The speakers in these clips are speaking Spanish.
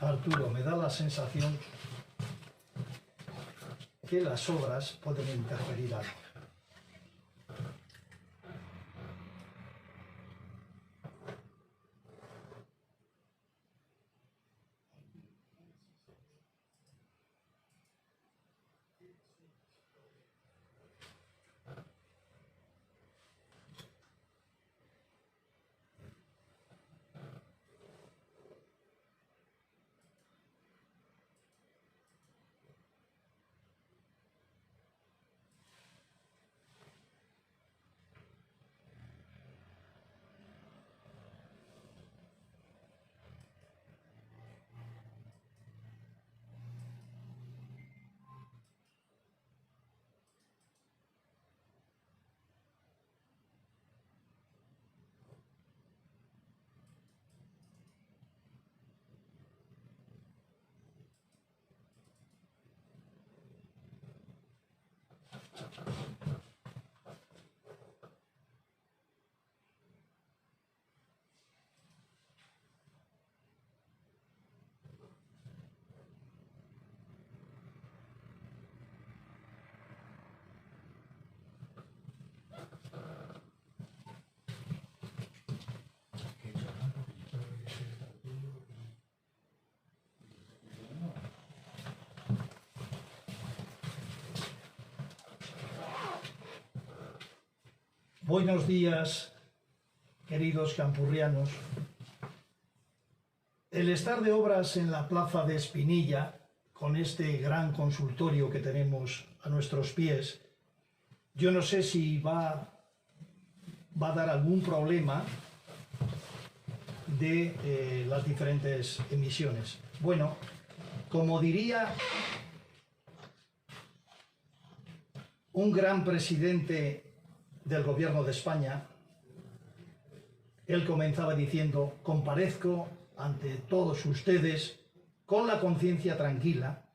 Arturo, me da la sensación que las obras pueden interferir algo. Buenos días, queridos campurrianos. El estar de obras en la plaza de Espinilla, con este gran consultorio que tenemos a nuestros pies, yo no sé si va a dar algún problema de las diferentes emisiones. Bueno, como diría un gran presidente del Gobierno de España, él comenzaba diciendo: comparezco ante todos ustedes con la conciencia tranquila,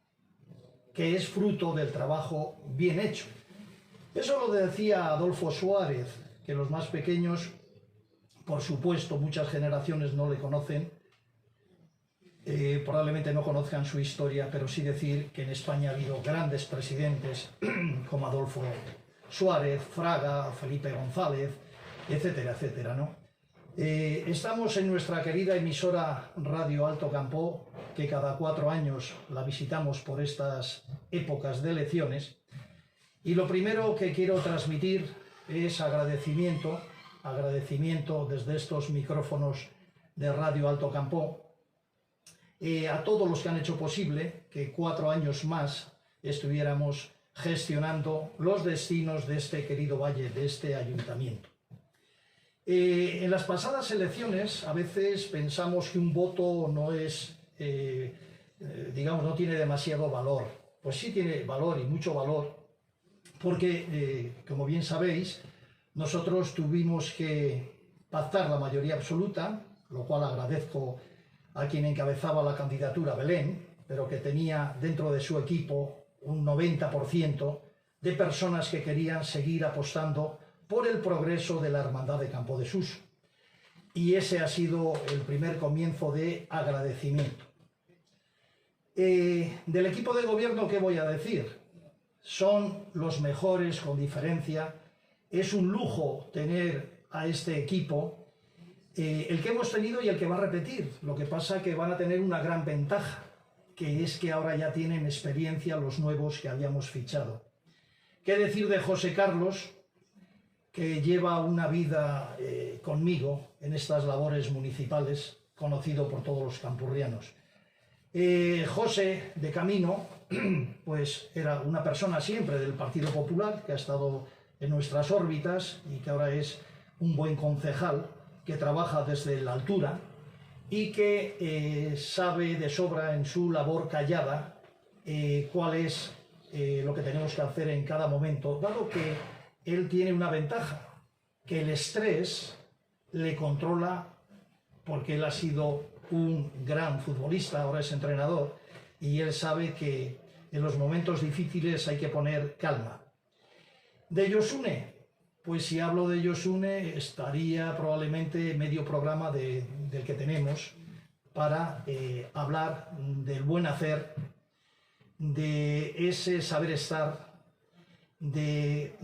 que es fruto del trabajo bien hecho. Eso lo decía Adolfo Suárez, que los más pequeños, por supuesto, muchas generaciones no le conocen, probablemente no conozcan su historia, pero sí decir que en España ha habido grandes presidentes como Adolfo Suárez, Fraga, Felipe González, etcétera, etcétera, ¿no? Estamos en nuestra querida emisora Radio Alto Campo, que cada 4 años la visitamos por estas épocas de elecciones, y lo primero que quiero transmitir es agradecimiento desde estos micrófonos de Radio Alto Campo a todos los que han hecho posible que 4 años más estuviéramos gestionando los destinos de este querido valle, de este ayuntamiento. En las pasadas elecciones a veces pensamos que un voto no es, no tiene demasiado valor. Pues sí tiene valor, y mucho valor, porque, como bien sabéis, nosotros tuvimos que pactar la mayoría absoluta, lo cual agradezco a quien encabezaba la candidatura, Belén, pero que tenía dentro de su equipo un 90% de personas que querían seguir apostando por el progreso de la Hermandad de Campo de Sus. Y ese ha sido el primer comienzo de agradecimiento. Del equipo de gobierno, ¿qué voy a decir? Son los mejores, con diferencia. Es un lujo tener a este equipo, el que hemos tenido y el que va a repetir. Lo que pasa es que van a tener una gran ventaja, que es que ahora ya tienen experiencia los nuevos que habíamos fichado. ¿Qué decir de José Carlos, que lleva una vida conmigo en estas labores municipales, conocido por todos los campurrianos? José, de camino, pues era una persona siempre del Partido Popular, que ha estado en nuestras órbitas y que ahora es un buen concejal, que trabaja desde la altura y que sabe de sobra en su labor callada cuál es lo que tenemos que hacer en cada momento, dado que él tiene una ventaja, que el estrés le controla, porque él ha sido un gran futbolista, ahora es entrenador, y él sabe que en los momentos difíciles hay que poner calma. De Josune, pues si hablo de Josune estaría probablemente medio programa del que tenemos, para hablar del buen hacer, de ese saber estar, de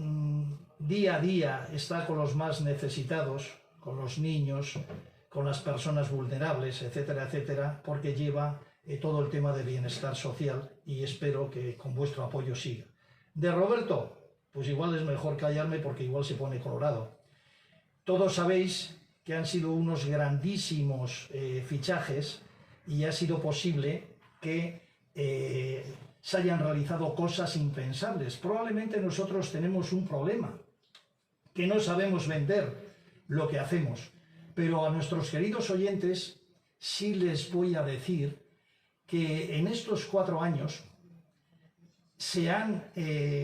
día a día estar con los más necesitados, con los niños, con las personas vulnerables, etcétera, etcétera, porque lleva todo el tema de bienestar social y espero que con vuestro apoyo siga. De Roberto, pues igual es mejor callarme porque igual se pone colorado. Todos sabéis que han sido unos grandísimos fichajes y ha sido posible que se hayan realizado cosas impensables. Probablemente nosotros tenemos un problema, que no sabemos vender lo que hacemos, pero a nuestros queridos oyentes sí les voy a decir que en estos 4 años se han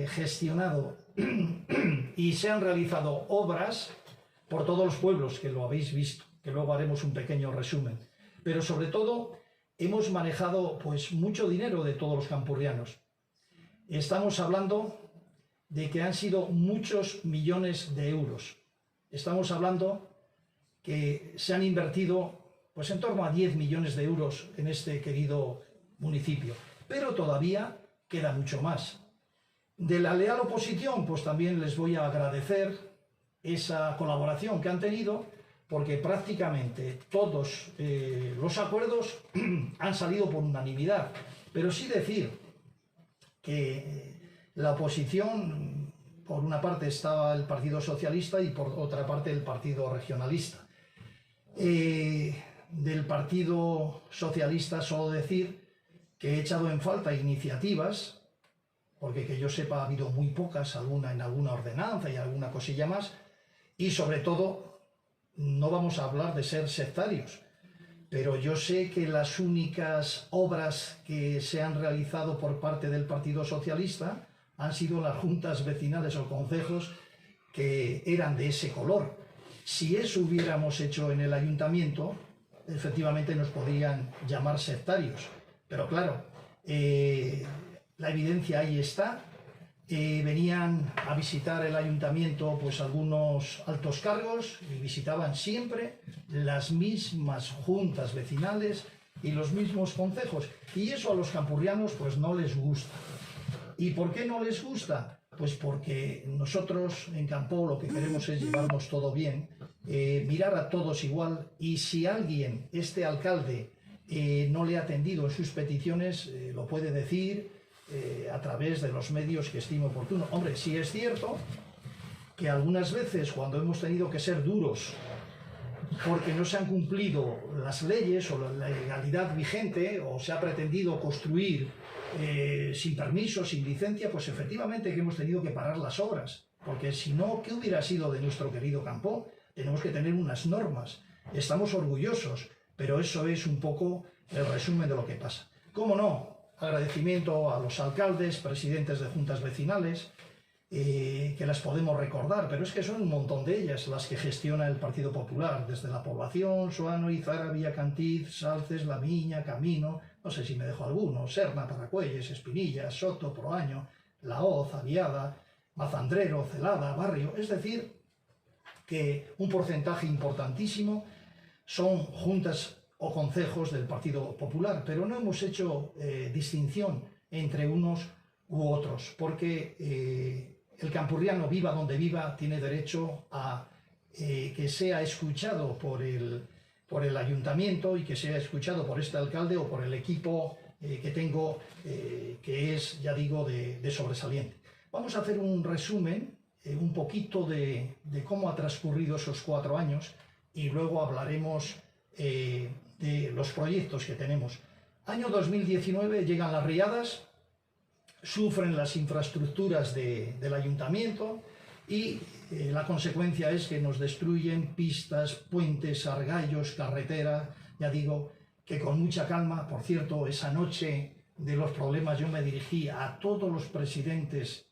gestionado y se han realizado obras por todos los pueblos, que lo habéis visto, que luego haremos un pequeño resumen. Pero sobre todo hemos manejado pues mucho dinero de todos los campurrianos. Estamos hablando de que han sido muchos millones de euros. Estamos hablando que se han invertido pues en torno a 10 millones de euros en este querido municipio. Pero todavía queda mucho más. De la leal oposición, pues también les voy a agradecer esa colaboración que han tenido, porque prácticamente todos los acuerdos han salido por unanimidad. Pero sí decir que la oposición, por una parte estaba el Partido Socialista y por otra parte el Partido Regionalista. Del Partido Socialista solo decir que he echado en falta iniciativas, porque que yo sepa ha habido muy pocas, en alguna ordenanza y alguna cosilla más, y sobre todo no vamos a hablar de ser sectarios, pero yo sé que las únicas obras que se han realizado por parte del Partido Socialista han sido las juntas vecinales o concejos que eran de ese color. Si eso hubiéramos hecho en el ayuntamiento, efectivamente nos podrían llamar sectarios. Pero claro, la evidencia ahí está. Venían a visitar el ayuntamiento pues algunos altos cargos y visitaban siempre las mismas juntas vecinales y los mismos concejos. Y eso a los campurrianos pues no les gusta. ¿Y por qué no les gusta? Pues porque nosotros en Campoo lo que queremos es llevarnos todo bien, mirar a todos igual, y si alguien, este alcalde, no le ha atendido en sus peticiones, lo puede decir a través de los medios que estime oportuno. Hombre, sí es cierto que algunas veces cuando hemos tenido que ser duros porque no se han cumplido las leyes o la legalidad vigente o se ha pretendido construir sin permiso, sin licencia, pues efectivamente que hemos tenido que parar las obras, porque si no, ¿qué hubiera sido de nuestro querido Campoo? Tenemos que tener unas normas, estamos orgullosos, pero eso es un poco el resumen de lo que pasa. ¿Cómo no? Agradecimiento a los alcaldes, presidentes de juntas vecinales, que las podemos recordar, pero es que son un montón de ellas las que gestiona el Partido Popular, desde la población, Soano, Izara, Villacantiz, Salces, La Viña, Camino, no sé si me dejo alguno, Serna, Paracuelles, Espinillas, Soto, Proaño, La Hoz, Aviada, Mazandrero, Celada, Barrio, es decir, que un porcentaje importantísimo son juntas o concejos del Partido Popular, pero no hemos hecho distinción entre unos u otros, porque el campurriano, viva donde viva, tiene derecho a que sea escuchado por el ayuntamiento y que sea escuchado por este alcalde o por el equipo que tengo, que es, ya digo, de sobresaliente. Vamos a hacer un resumen, un poquito de cómo ha transcurrido esos 4 años y luego hablaremos de los proyectos que tenemos. Año 2019, llegan las riadas, sufren las infraestructuras del ayuntamiento y la consecuencia es que nos destruyen pistas, puentes, argallos, carretera. Ya digo que con mucha calma. Por cierto, esa noche de los problemas yo me dirigí a todos los presidentes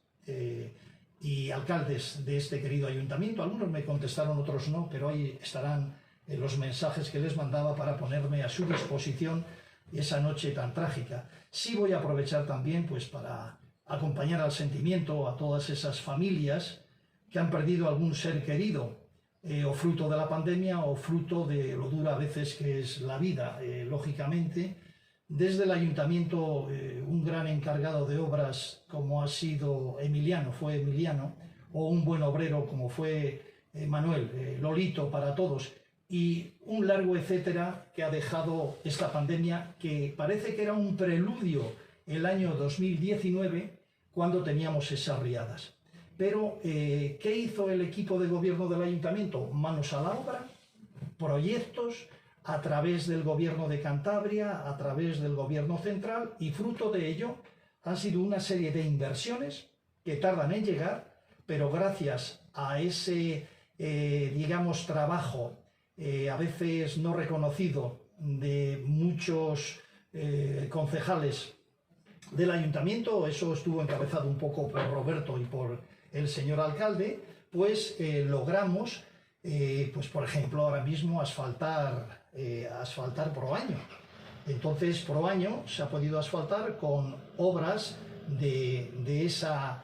y alcaldes de este querido ayuntamiento. Algunos me contestaron, otros no, pero ahí estarán los mensajes que les mandaba para ponerme a su disposición esa noche tan trágica. Sí voy a aprovechar también pues para acompañar al sentimiento a todas esas familias que han perdido algún ser querido o fruto de la pandemia o fruto de lo dura a veces que es la vida. Lógicamente, desde el ayuntamiento, un gran encargado de obras como ha sido Emiliano, o un buen obrero como fue Manuel, Lolito para todos, y un largo etcétera que ha dejado esta pandemia, que parece que era un preludio el año 2019 cuando teníamos esas riadas. Pero, ¿qué hizo el equipo de gobierno del ayuntamiento? Manos a la obra, proyectos a través del gobierno de Cantabria, a través del gobierno central, y fruto de ello han sido una serie de inversiones que tardan en llegar, pero gracias a ese, digamos, trabajo a veces no reconocido de muchos concejales del ayuntamiento, eso estuvo encabezado un poco por Roberto y por el señor alcalde, pues logramos, pues por ejemplo, ahora mismo asfaltar Pro Año. Entonces, Pro Año se ha podido asfaltar con obras de esa,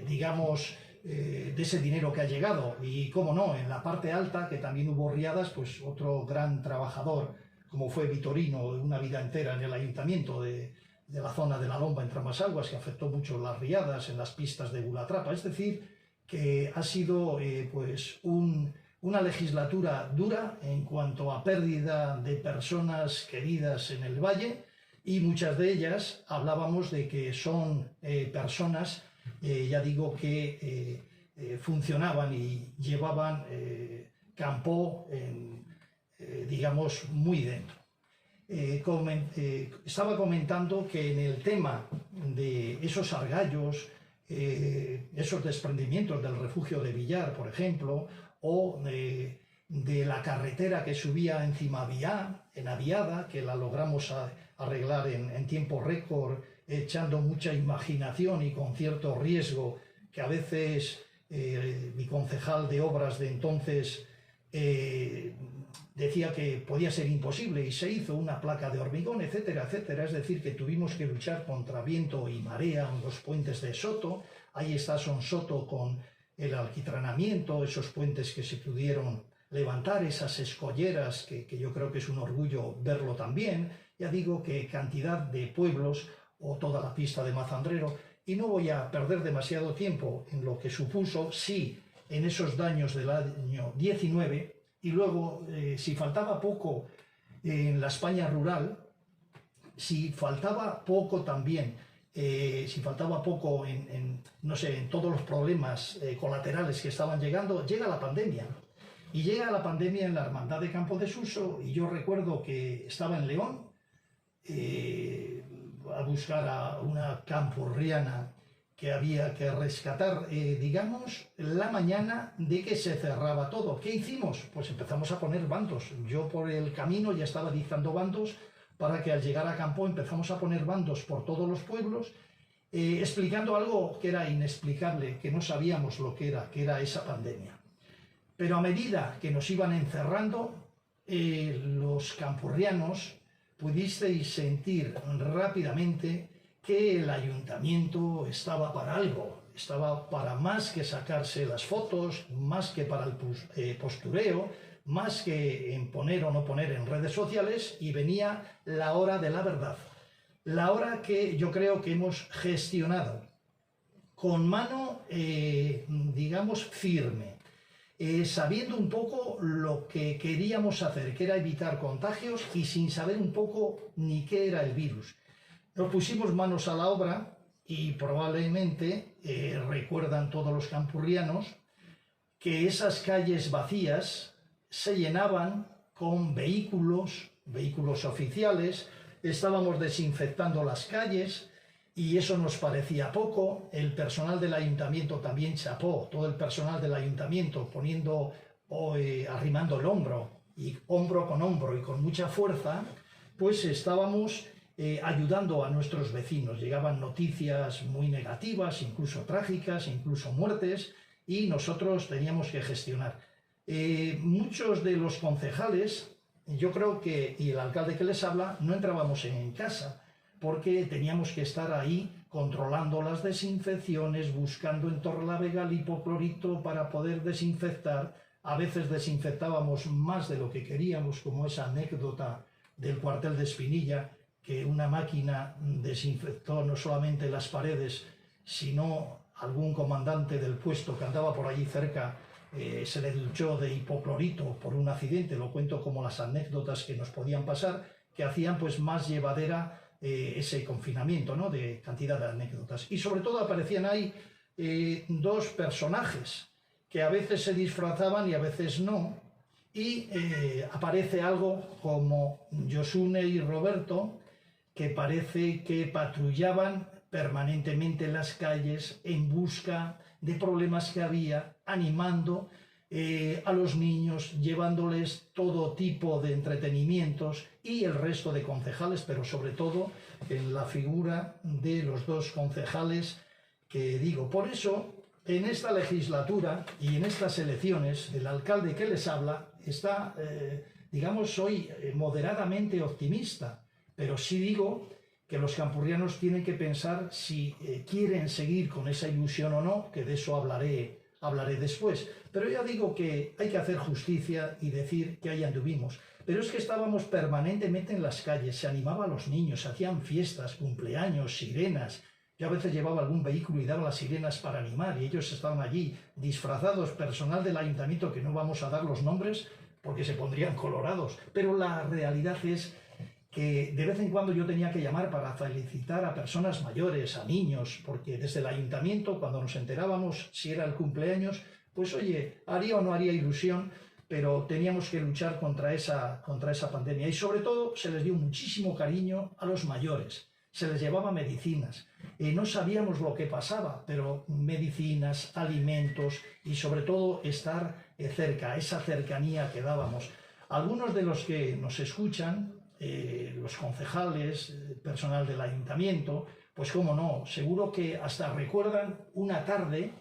digamos, de ese dinero que ha llegado. Y cómo no, en la parte alta, que también hubo riadas, pues otro gran trabajador, como fue Vitorino, una vida entera en el ayuntamiento de la zona de la Lomba en Tramasaguas, que afectó mucho las riadas en las pistas de Bulatrapa. Es decir, que ha sido pues una legislatura dura en cuanto a pérdida de personas queridas en el valle, y muchas de ellas hablábamos de que son personas, ya digo, que funcionaban y llevaban campo, digamos, muy dentro. Estaba comentando que en el tema de esos argallos, esos desprendimientos del refugio de Villar, por ejemplo, o de la carretera que subía encima en Aviada, que la logramos arreglar en tiempo récord, echando mucha imaginación y con cierto riesgo, que a veces mi concejal de obras de entonces decía que podía ser imposible, y se hizo una placa de hormigón, etcétera, etcétera. Es decir, que tuvimos que luchar contra viento y marea en los puentes de Soto. Ahí está Son Soto con el alquitranamiento, esos puentes que se pudieron levantar, esas escolleras, que yo creo que es un orgullo verlo también. Ya digo que cantidad de pueblos, o toda la pista de Mazandrero, y no voy a perder demasiado tiempo en lo que supuso, sí, en esos daños del año 19, y luego, si faltaba poco en la España rural, si faltaba poco también, si faltaba poco no sé, en todos los problemas colaterales que estaban llegando, llega la pandemia. Y llega la pandemia en la Hermandad de Campo de Suso, y yo recuerdo que estaba en León a buscar a una campurriana que había que rescatar, digamos, la mañana de que se cerraba todo. ¿Qué hicimos? Pues empezamos a poner bandos. Yo por el camino ya estaba dictando bandos, para que al llegar a campo empezamos a poner bandos por todos los pueblos, explicando algo que era inexplicable, que no sabíamos lo que era esa pandemia. Pero a medida que nos iban encerrando, los campurrianos pudisteis sentir rápidamente que el ayuntamiento estaba para algo, estaba para más que sacarse las fotos, más que para el postureo, más que en poner o no poner en redes sociales, y venía la hora de la verdad. La hora que yo creo que hemos gestionado con mano, digamos, firme, sabiendo un poco lo que queríamos hacer, que era evitar contagios, y sin saber un poco ni qué era el virus. Nos pusimos manos a la obra, y probablemente recuerdan todos los campurrianos que esas calles vacías se llenaban con vehículos oficiales. Estábamos desinfectando las calles, y eso nos parecía poco. El personal del ayuntamiento también chapó, todo el personal del ayuntamiento poniendo, arrimando el hombro, y hombro con hombro y con mucha fuerza, pues estábamos ayudando a nuestros vecinos. Llegaban noticias muy negativas, incluso trágicas, incluso muertes, y nosotros teníamos que gestionar. Muchos de los concejales, yo creo que, y el alcalde que les habla, no entrábamos en casa, porque teníamos que estar ahí controlando las desinfecciones, buscando en Torrelavega el hipoclorito para poder desinfectar a veces desinfectábamos más de lo que queríamos, como esa anécdota del cuartel de Espinilla, que una máquina desinfectó no solamente las paredes, sino algún comandante del puesto que andaba por allí cerca se le duchó de hipoclorito por un accidente. Lo cuento como las anécdotas que nos podían pasar, que hacían pues más llevadera ese confinamiento, ¿no? De cantidad de anécdotas. Y sobre todo aparecían ahí dos personajes que a veces se disfrazaban y a veces no, y aparece algo como Josune y Roberto, que parece que patrullaban permanentemente las calles en busca de problemas que había, animando a los niños, llevándoles todo tipo de entretenimientos, y el resto de concejales, pero sobre todo en la figura de los dos concejales que digo. Por eso, en esta legislatura y en estas elecciones, el alcalde que les habla está, digamos, soy moderadamente optimista, pero sí digo que los campurrianos tienen que pensar si quieren seguir con esa ilusión o no, que de eso hablaré después. Pero ya digo que hay que hacer justicia y decir que ahí anduvimos. Pero es que estábamos permanentemente en las calles, se animaba a los niños, se hacían fiestas, cumpleaños, sirenas. Yo a veces llevaba algún vehículo y daba las sirenas para animar, y ellos estaban allí disfrazados, personal del ayuntamiento, que no vamos a dar los nombres porque se pondrían colorados. Pero la realidad es que de vez en cuando yo tenía que llamar para felicitar a personas mayores, a niños, porque desde el ayuntamiento, cuando nos enterábamos si era el cumpleaños, pues oye, haría o no haría ilusión, pero teníamos que luchar contra esa pandemia. Y sobre todo se les dio muchísimo cariño a los mayores, se les llevaba medicinas. No sabíamos lo que pasaba, pero medicinas, alimentos y sobre todo estar cerca, esa cercanía que dábamos. Algunos de los que nos escuchan, los concejales, personal del ayuntamiento, pues cómo no, seguro que hasta recuerdan una tarde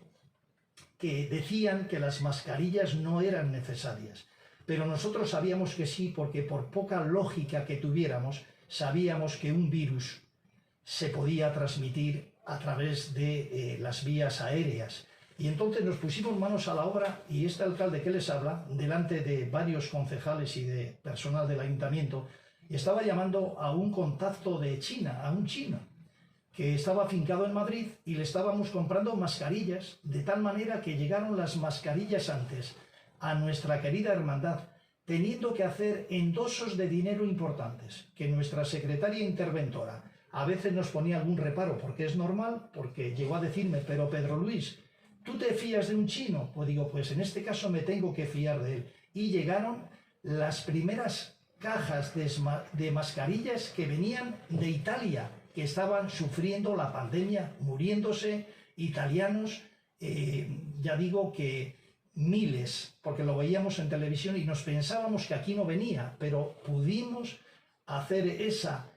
que decían que las mascarillas no eran necesarias, pero nosotros sabíamos que sí, porque por poca lógica que tuviéramos, sabíamos que un virus se podía transmitir a través de las vías aéreas. Y entonces nos pusimos manos a la obra, y este alcalde que les habla, delante de varios concejales y de personal del ayuntamiento, estaba llamando a un contacto de China, a un chino, que estaba afincado en Madrid, y le estábamos comprando mascarillas, de tal manera que llegaron las mascarillas antes a nuestra querida hermandad, teniendo que hacer endosos de dinero importantes, que nuestra secretaria interventora a veces nos ponía algún reparo, porque es normal, porque llegó a decirme: pero Pedro Luis, ¿tú te fías de un chino? Pues digo, pues en este caso me tengo que fiar de él. Y llegaron las primeras cajas de mascarillas que venían de Italia, que estaban sufriendo la pandemia, muriéndose italianos, ya digo que miles, porque lo veíamos en televisión y nos pensábamos que aquí no venía, pero pudimos hacer esa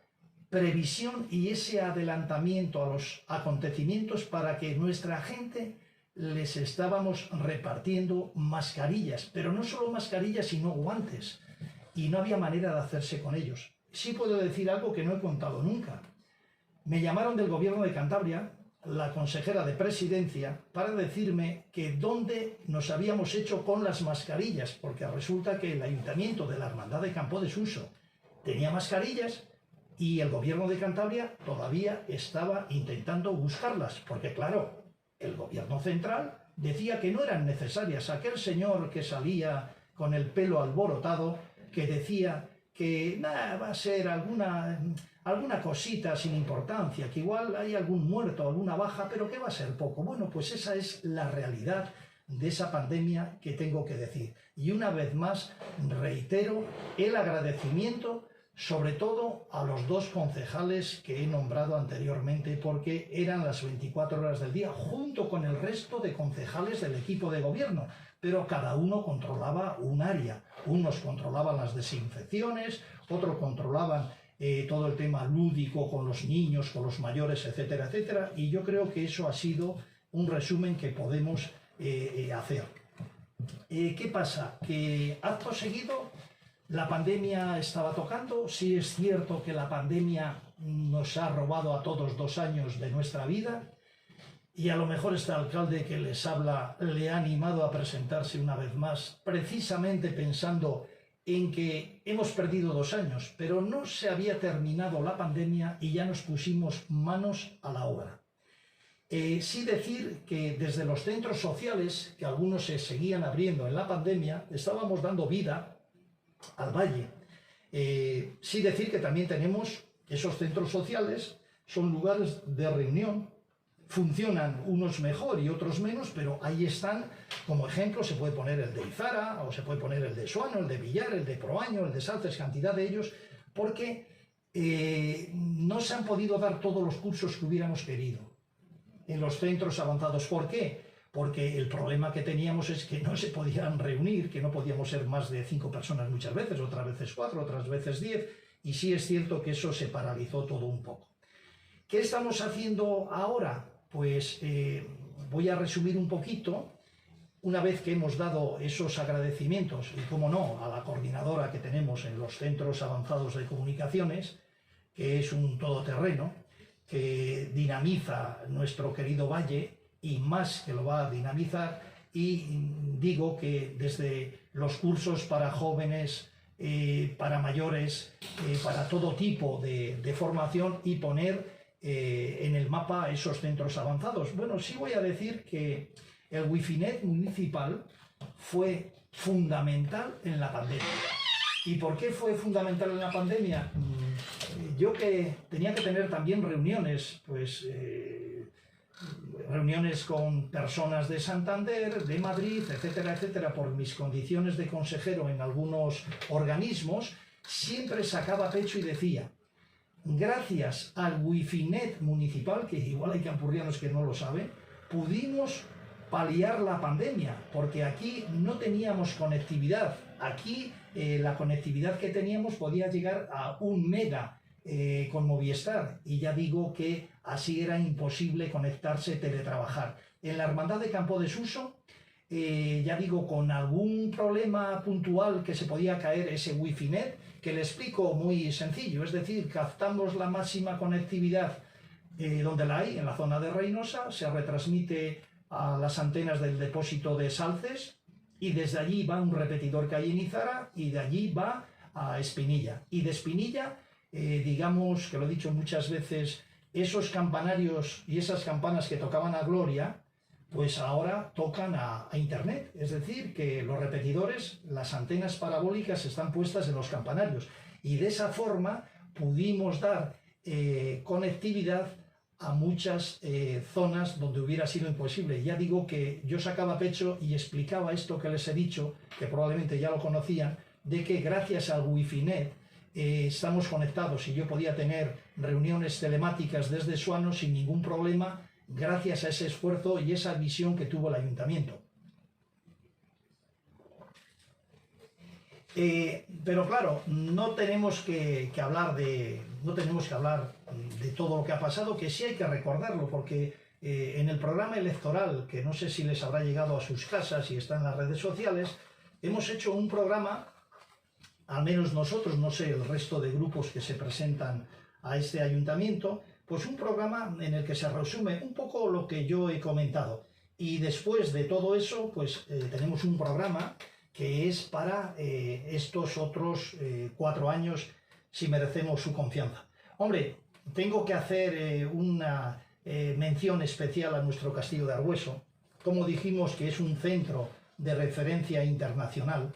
previsión y ese adelantamiento a los acontecimientos para que nuestra gente les estábamos repartiendo mascarillas, pero no solo mascarillas, sino guantes, y no había manera de hacerse con ellos. Sí puedo decir algo que no he contado nunca. Me llamaron del gobierno de Cantabria, la consejera de presidencia, para decirme que dónde nos habíamos hecho con las mascarillas, porque resulta que el ayuntamiento de la Hermandad de Campo de Suso tenía mascarillas y el gobierno de Cantabria todavía estaba intentando buscarlas, porque claro, el gobierno central decía que no eran necesarias. Aquel señor que salía con el pelo alborotado, que decía que nada, va a ser alguna cosita sin importancia, que igual hay algún muerto, alguna baja, pero que va a ser poco. Bueno, pues esa es la realidad de esa pandemia que tengo que decir. Y una vez más reitero el agradecimiento, sobre todo a los dos concejales que he nombrado anteriormente, porque eran las 24 horas del día, junto con el resto de concejales del equipo de gobierno, pero cada uno controlaba un área. Unos controlaban las desinfecciones, otros controlaban todo el tema lúdico con los niños, con los mayores, etcétera, etcétera, y yo creo que eso ha sido un resumen que podemos hacer. ¿Qué pasa? Que acto seguido la pandemia estaba tocando. Sí es cierto que la pandemia nos ha robado a todos 2 años de nuestra vida, y a lo mejor este alcalde que les habla le ha animado a presentarse una vez más, precisamente pensando en que hemos perdido 2 años, pero no se había terminado la pandemia y ya nos pusimos manos a la obra. Sí decir que desde los centros sociales, que algunos se seguían abriendo en la pandemia, estábamos dando vida al valle. Sí decir que también tenemos esos centros sociales, son lugares de reunión, funcionan unos mejor y otros menos, pero ahí están. Como ejemplo se puede poner el de Izara, o se puede poner el de Suano, el de Villar, el de Proaño, el de Salces, cantidad de ellos, porque no se han podido dar todos los cursos que hubiéramos querido en los centros avanzados. ¿Por qué? Porque el problema que teníamos es que no se podían reunir, que no podíamos ser más de 5 personas muchas veces, otras veces 4, otras veces 10, y sí es cierto que eso se paralizó todo un poco. ¿Qué estamos haciendo ahora? Pues voy a resumir un poquito. Una vez que hemos dado esos agradecimientos, y cómo no, a la coordinadora que tenemos en los centros avanzados de comunicaciones, que es un todoterreno, que dinamiza nuestro querido valle y más que lo va a dinamizar, y digo que desde los cursos para jóvenes, para mayores, para todo tipo de formación, y poner en el mapa esos centros avanzados. Bueno, sí voy a decir que el Wifinet municipal fue fundamental en la pandemia. ¿Y por qué fue fundamental en la pandemia? Yo que tenía que tener también reuniones, pues reuniones con personas de Santander, de Madrid, etcétera, etcétera, por mis condiciones de consejero en algunos organismos, siempre sacaba pecho y decía: gracias al Wifinet municipal, que igual hay campurrianos que no lo saben, pudimos paliar la pandemia, porque aquí no teníamos conectividad. Aquí la conectividad que teníamos podía llegar a 1 mega con Movistar, y ya digo que así era imposible conectarse, teletrabajar. En la Hermandad de Campo de Suso, ya digo, con algún problema puntual que se podía caer ese Wifinet, que le explico muy sencillo, es decir, captamos la máxima conectividad donde la hay, en la zona de Reynosa, se retransmite a las antenas del depósito de Salces, y desde allí va un repetidor que hay en Izara, y de allí va a Espinilla. Y de Espinilla, digamos, que lo he dicho muchas veces, esos campanarios y esas campanas que tocaban a Gloria, pues ahora tocan a Internet. Es decir, que los repetidores, las antenas parabólicas están puestas en los campanarios. Y de esa forma pudimos dar conectividad a muchas zonas donde hubiera sido imposible. Ya digo que yo sacaba pecho y explicaba esto que les he dicho, que probablemente ya lo conocían, de que gracias al Wifinet estamos conectados, y yo podía tener reuniones telemáticas desde Suano sin ningún problema, gracias a ese esfuerzo y esa visión que tuvo el ayuntamiento. Pero claro, no tenemos que hablar de todo lo que ha pasado, que sí hay que recordarlo, porque en el programa electoral, que no sé si les habrá llegado a sus casas y está en las redes sociales, hemos hecho un programa, al menos nosotros, no sé, el resto de grupos que se presentan a este ayuntamiento, pues un programa en el que se resume un poco lo que yo he comentado. Y después de todo eso, pues tenemos un programa que es para estos otros 4 años, si merecemos su confianza. Hombre, tengo que hacer una mención especial a nuestro Castillo de Argüeso. Como dijimos, que es un centro de referencia internacional,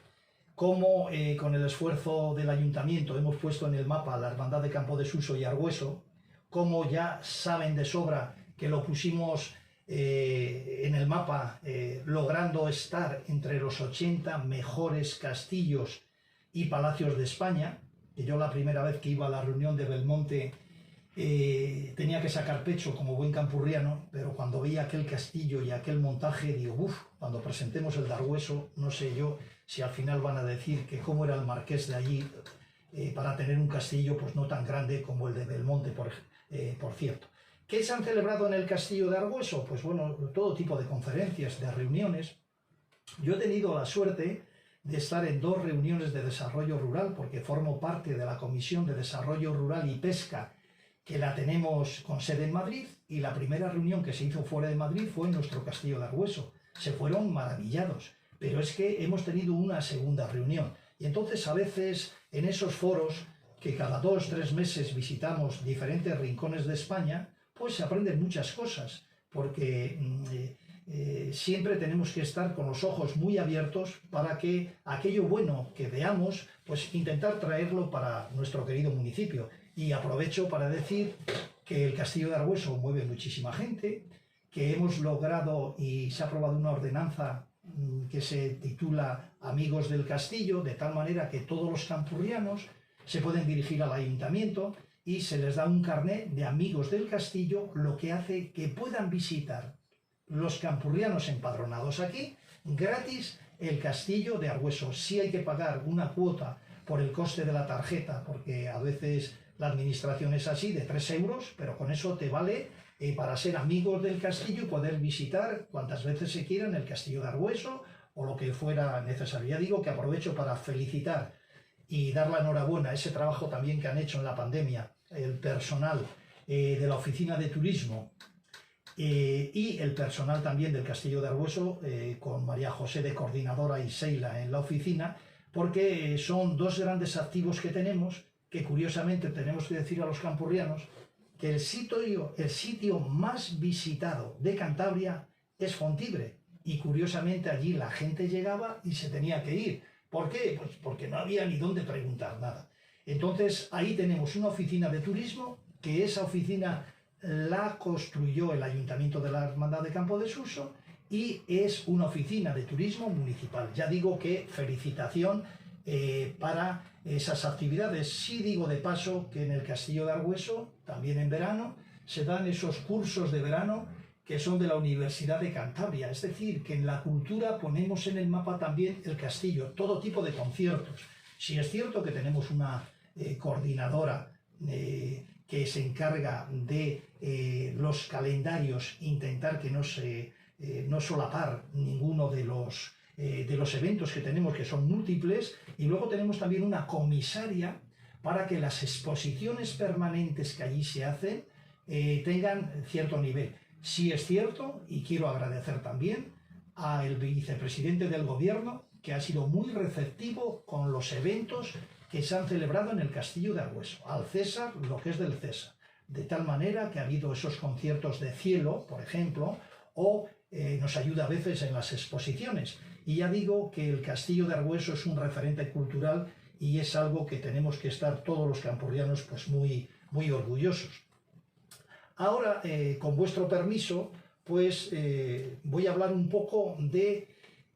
como con el esfuerzo del ayuntamiento hemos puesto en el mapa la Hermandad de Campo de Suso y Argüeso, como ya saben de sobra que lo pusimos en el mapa, logrando estar entre los 80 mejores castillos y palacios de España, que yo la primera vez que iba a la reunión de Belmonte tenía que sacar pecho como buen campurriano, pero cuando veía aquel castillo y aquel montaje, digo, uff, cuando presentemos el de Argüeso, no sé yo si al final van a decir que cómo era el marqués de allí para tener un castillo pues no tan grande como el de Belmonte, por cierto. ¿Qué se han celebrado en el Castillo de Argüeso? Pues bueno, todo tipo de conferencias, de reuniones. Yo he tenido la suerte de estar en 2 reuniones de desarrollo rural, porque formo parte de la Comisión de Desarrollo Rural y Pesca, que la tenemos con sede en Madrid, y la primera reunión que se hizo fuera de Madrid fue en nuestro Castillo de Argüeso. Se fueron maravillados, pero es que hemos tenido una segunda reunión. Y entonces a veces en esos foros, que cada 2 o 3 meses visitamos diferentes rincones de España, pues se aprenden muchas cosas, porque siempre tenemos que estar con los ojos muy abiertos para que aquello bueno que veamos, pues intentar traerlo para nuestro querido municipio. Y aprovecho para decir que el Castillo de Argüeso mueve muchísima gente, que hemos logrado y se ha aprobado una ordenanza que se titula Amigos del Castillo, de tal manera que todos los campurrianos se pueden dirigir al ayuntamiento y se les da un carnet de Amigos del Castillo, lo que hace que puedan visitar los campurrianos empadronados aquí gratis el Castillo de Argüeso. Sí hay que pagar una cuota por el coste de la tarjeta, porque a veces la administración es así, de 3 euros, pero con eso te vale para ser amigos del castillo y poder visitar cuantas veces se quieran el Castillo de Argüeso o lo que fuera necesario. Ya digo que aprovecho para felicitar y dar la enhorabuena a ese trabajo también que han hecho en la pandemia el personal de la Oficina de Turismo y el personal también del Castillo de Argüeso, con María José de coordinadora y Seila en la oficina, porque son 2 grandes activos que tenemos, que curiosamente tenemos que decir a los campurrianos que el sitio más visitado de Cantabria es Fontibre, y curiosamente allí la gente llegaba y se tenía que ir. ¿Por qué? Pues porque no había ni dónde preguntar nada. Entonces ahí tenemos una oficina de turismo, que esa oficina la construyó el Ayuntamiento de la Hermandad de Campo de Suso y es una oficina de turismo municipal. Ya digo que felicitación para esas actividades. Sí digo de paso que en el Castillo de Argüeso, también en verano, se dan esos cursos de verano que son de la Universidad de Cantabria. Es decir, que en la cultura ponemos en el mapa también el castillo, todo tipo de conciertos. Sí es cierto que tenemos una coordinadora que se encarga de los calendarios, intentar que no solapar ninguno de los eventos que tenemos, que son múltiples, y luego tenemos también una comisaria para que las exposiciones permanentes que allí se hacen tengan cierto nivel. Sí es cierto, y quiero agradecer también al vicepresidente del gobierno, que ha sido muy receptivo con los eventos que se han celebrado en el Castillo de Argüeso. Al César lo que es del César. De tal manera que ha habido esos conciertos de cielo, por ejemplo, o nos ayuda a veces en las exposiciones. Y ya digo que el Castillo de Argüeso es un referente cultural y es algo que tenemos que estar todos los campurrianos pues muy, muy orgullosos. Ahora, con vuestro permiso, pues voy a hablar un poco de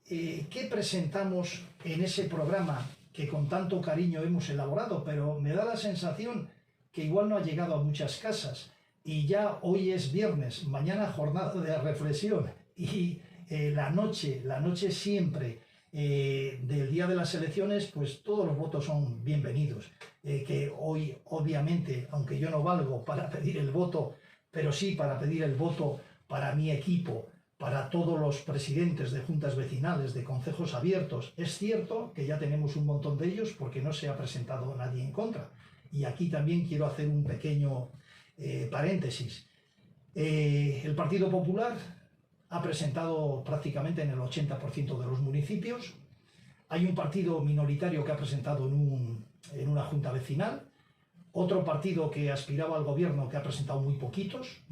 qué presentamos en ese programa que con tanto cariño hemos elaborado, pero me da la sensación que igual no ha llegado a muchas casas. Y ya hoy es viernes, mañana jornada de reflexión y la noche siempre del día de las elecciones, pues todos los votos son bienvenidos. Que hoy, obviamente, aunque yo no valgo para pedir el voto, pero sí para pedir el voto para mi equipo, para todos los presidentes de juntas vecinales, de concejos abiertos. Es cierto que ya tenemos un montón de ellos porque no se ha presentado nadie en contra. Y aquí también quiero hacer un pequeño paréntesis. El Partido Popular ha presentado prácticamente en el 80% de los municipios. Hay un partido minoritario que ha presentado en una junta vecinal. Otro partido que aspiraba al gobierno que ha presentado muy poquitos,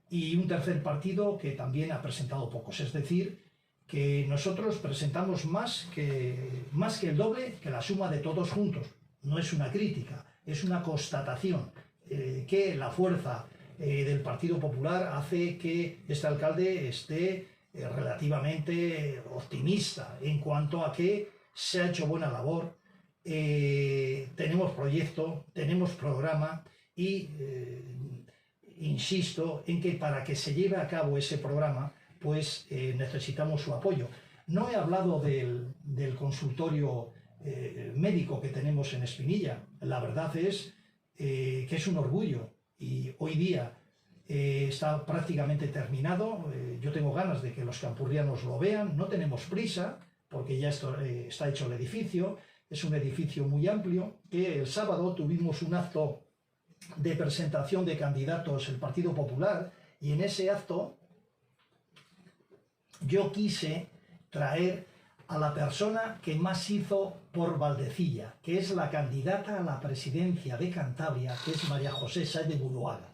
y un tercer partido que también ha presentado pocos. Es decir, que nosotros presentamos más que el doble que la suma de todos juntos. No es una crítica, es una constatación que la fuerza del Partido Popular hace que este alcalde esté relativamente optimista en cuanto a que se ha hecho buena labor. Tenemos proyecto, tenemos programa y insisto en que para que se lleve a cabo ese programa, pues necesitamos su apoyo. No he hablado del consultorio médico que tenemos en Espinilla. La verdad es que es un orgullo y hoy día está prácticamente terminado. Yo tengo ganas de que los campurrianos lo vean. No tenemos prisa porque ya está hecho el edificio. Es un edificio muy amplio, que el sábado tuvimos un acto de presentación de candidatos el Partido Popular, y en ese acto yo quise traer a la persona que más hizo por Valdecilla, que es la candidata a la presidencia de Cantabria, que es María José Sáez de Buruaga.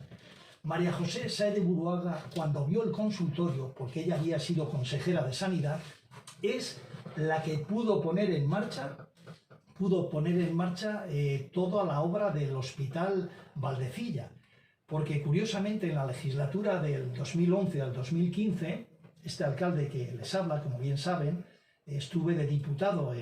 María José Sáez de Buruaga, cuando vio el consultorio, porque ella había sido consejera de Sanidad, es la que pudo poner en marcha toda la obra del Hospital Valdecilla, porque curiosamente en la legislatura del 2011 al 2015, este alcalde que les habla, como bien saben, estuve de diputado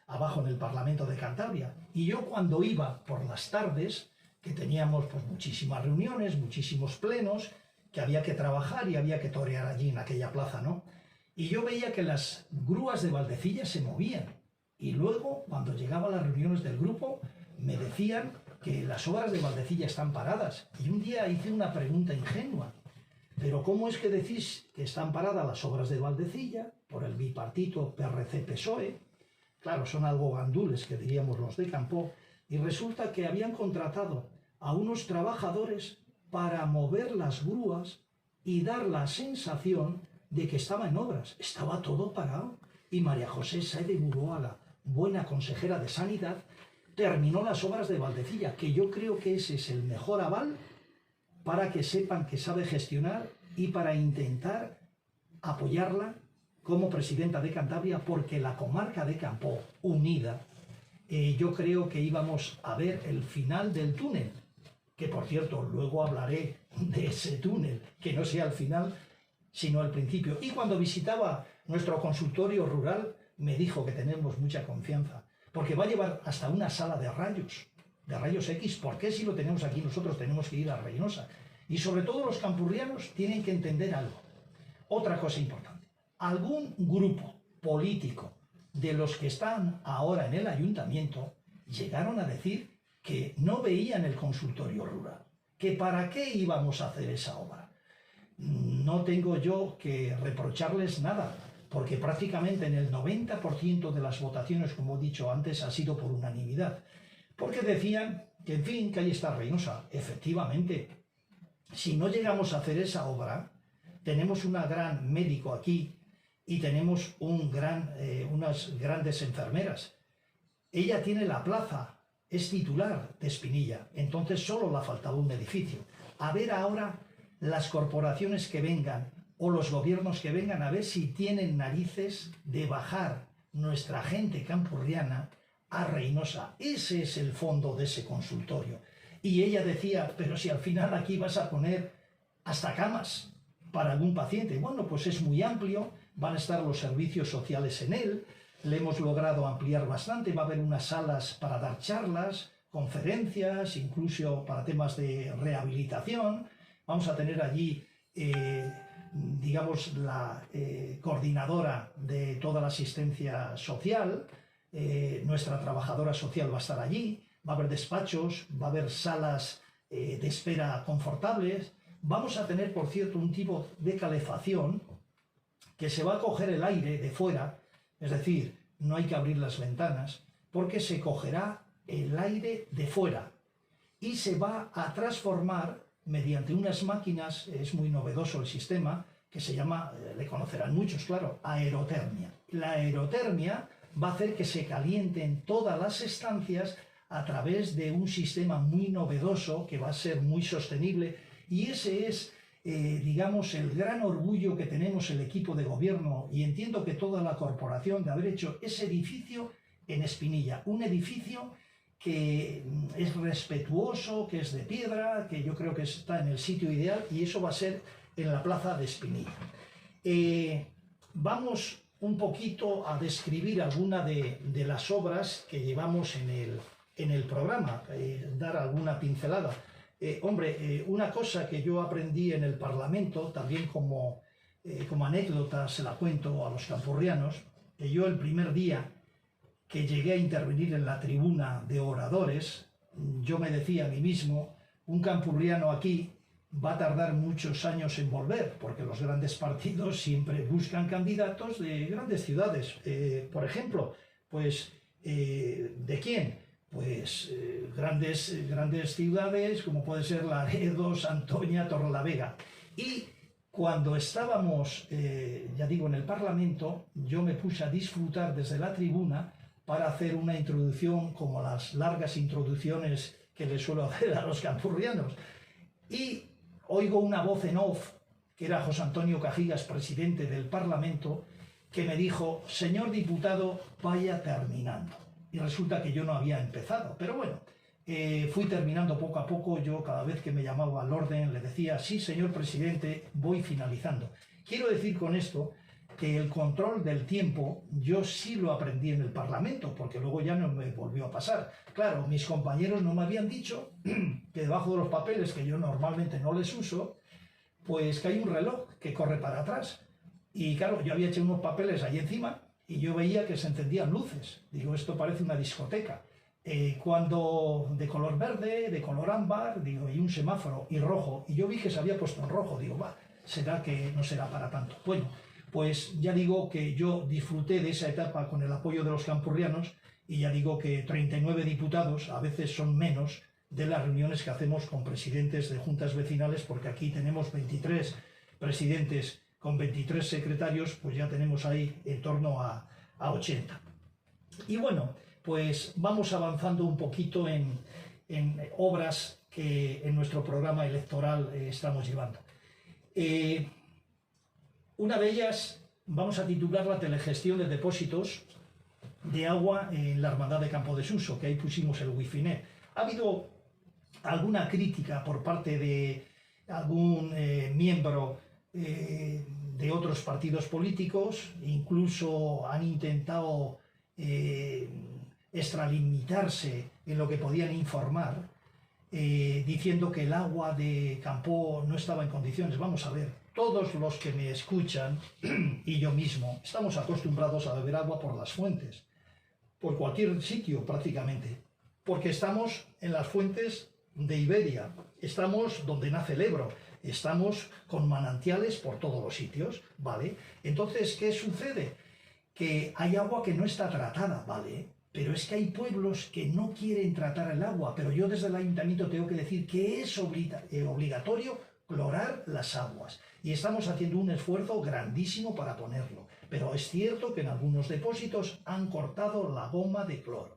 abajo en el Parlamento de Cantabria, y yo cuando iba por las tardes, que teníamos pues muchísimas reuniones, muchísimos plenos, que había que trabajar y había que torear allí en aquella plaza, ¿no? Y yo veía que las grúas de Valdecilla se movían, y luego cuando llegaba a las reuniones del grupo me decían que las obras de Valdecilla están paradas, y un día hice una pregunta ingenua: ¿pero cómo es que decís que están paradas las obras de Valdecilla por el bipartito PRC-PSOE? Claro, son algo gandules, que diríamos los de campo, y resulta que habían contratado a unos trabajadores para mover las grúas y dar la sensación de que estaba en obras. Estaba todo parado. Y María José Sáez de Buruaga, buena consejera de Sanidad, terminó las obras de Valdecilla, que yo creo que ese es el mejor aval para que sepan que sabe gestionar y para intentar apoyarla como presidenta de Cantabria, porque la comarca de Campo, unida, yo creo que íbamos a ver el final del túnel, que por cierto, luego hablaré de ese túnel, que no sea el final, sino el principio. Y cuando visitaba nuestro consultorio rural, me dijo que tenemos mucha confianza, porque va a llevar hasta una sala de rayos X. ¿Por qué si lo tenemos aquí nosotros tenemos que ir a Reynosa? Y sobre todo los campurrianos tienen que entender algo. Otra cosa importante: algún grupo político de los que están ahora en el ayuntamiento llegaron a decir que no veían el consultorio rural, que para qué íbamos a hacer esa obra. No tengo yo que reprocharles nada, porque prácticamente en el 90% de las votaciones, como he dicho antes, ha sido por unanimidad, porque decían que, en fin, que ahí está Reynosa. Efectivamente, si no llegamos a hacer esa obra, tenemos un gran médico aquí y tenemos unas grandes enfermeras. Ella tiene la plaza, es titular de Espinilla, entonces solo le ha faltado un edificio. A ver ahora las corporaciones que vengan o los gobiernos que vengan, a ver si tienen narices de bajar nuestra gente campurriana a Reynosa. Ese es el fondo de ese consultorio. Y ella decía: pero si al final aquí vas a poner hasta camas para algún paciente. Bueno, pues es muy amplio, van a estar los servicios sociales en él, le hemos logrado ampliar bastante, va a haber unas salas para dar charlas, conferencias, incluso para temas de rehabilitación. Vamos a tener allí, digamos, la coordinadora de toda la asistencia social, nuestra trabajadora social va a estar allí, va a haber despachos, va a haber salas de espera confortables. Vamos a tener, por cierto, un tipo de calefacción que se va a coger el aire de fuera, es decir, no hay que abrir las ventanas, porque se cogerá el aire de fuera y se va a transformar mediante unas máquinas. Es muy novedoso el sistema, que se llama, le conocerán muchos, claro, aerotermia. La aerotermia va a hacer que se calienten todas las estancias a través de un sistema muy novedoso que va a ser muy sostenible. Y ese es, digamos, el gran orgullo que tenemos el equipo de gobierno, y entiendo que toda la corporación, de haber hecho ese edificio en Espinilla. Un edificio que es respetuoso, que es de piedra, que yo creo que está en el sitio ideal, y eso va a ser en la plaza de Espinilla. Vamos un poquito a describir alguna de las obras que llevamos en el programa, dar alguna pincelada. Una cosa que yo aprendí en el Parlamento, también como anécdota se la cuento a los campurrianos, que yo el primer día que llegué a intervenir en la tribuna de oradores, yo me decía a mí mismo: un campurriano aquí va a tardar muchos años en volver, porque los grandes partidos siempre buscan candidatos de grandes ciudades. Por ejemplo, pues, ¿de quién? pues grandes ciudades como puede ser Laredo, Santoña, Torrelavega. Y cuando estábamos, ya digo, en el Parlamento, yo me puse a disfrutar desde la tribuna para hacer una introducción como las largas introducciones que le suelo hacer a los campurrianos. Y oigo una voz en off, que era José Antonio Cajigas, presidente del Parlamento, que me dijo: señor diputado, vaya terminando. Y resulta que yo no había empezado, pero bueno, fui terminando poco a poco. Yo cada vez que me llamaba al orden le decía: sí, señor presidente, voy finalizando. Quiero decir con esto que el control del tiempo yo sí lo aprendí en el Parlamento, porque luego ya no me volvió a pasar. Claro, mis compañeros no me habían dicho que debajo de los papeles, que yo normalmente no les uso, pues que hay un reloj que corre para atrás. Y claro, yo había hecho unos papeles ahí encima y yo veía que se encendían luces. Digo, esto parece una discoteca. Cuando de color verde, de color ámbar, digo, y un semáforo, y rojo. Y yo vi que se había puesto en rojo. Digo, va, será que no será para tanto. Bueno, pues ya digo que yo disfruté de esa etapa con el apoyo de los campurrianos, y ya digo que 39 diputados, a veces son menos, de las reuniones que hacemos con presidentes de juntas vecinales, porque aquí tenemos 23 presidentes con 23 secretarios, pues ya tenemos ahí en torno a 80. Y bueno, pues vamos avanzando un poquito en obras que en nuestro programa electoral estamos llevando. Una de ellas vamos a titularla Telegestión de depósitos de agua en la Hermandad de Campo de Suso, que ahí pusimos el wifi-net. Ha habido alguna crítica por parte de algún miembro de otros partidos políticos, incluso han intentado extralimitarse en lo que podían informar, diciendo que el agua de Campo no estaba en condiciones. Vamos a ver, todos los que me escuchan y yo mismo estamos acostumbrados a beber agua por las fuentes, por cualquier sitio prácticamente, porque estamos en las fuentes de Iberia, estamos donde nace el Ebro, estamos con manantiales por todos los sitios, ¿vale? Entonces, ¿qué sucede? Que hay agua que no está tratada, ¿vale? Pero es que hay pueblos que no quieren tratar el agua, pero yo desde el ayuntamiento tengo que decir que es obligatorio clorar las aguas. Y estamos haciendo un esfuerzo grandísimo para ponerlo. Pero es cierto que en algunos depósitos han cortado la goma de cloro.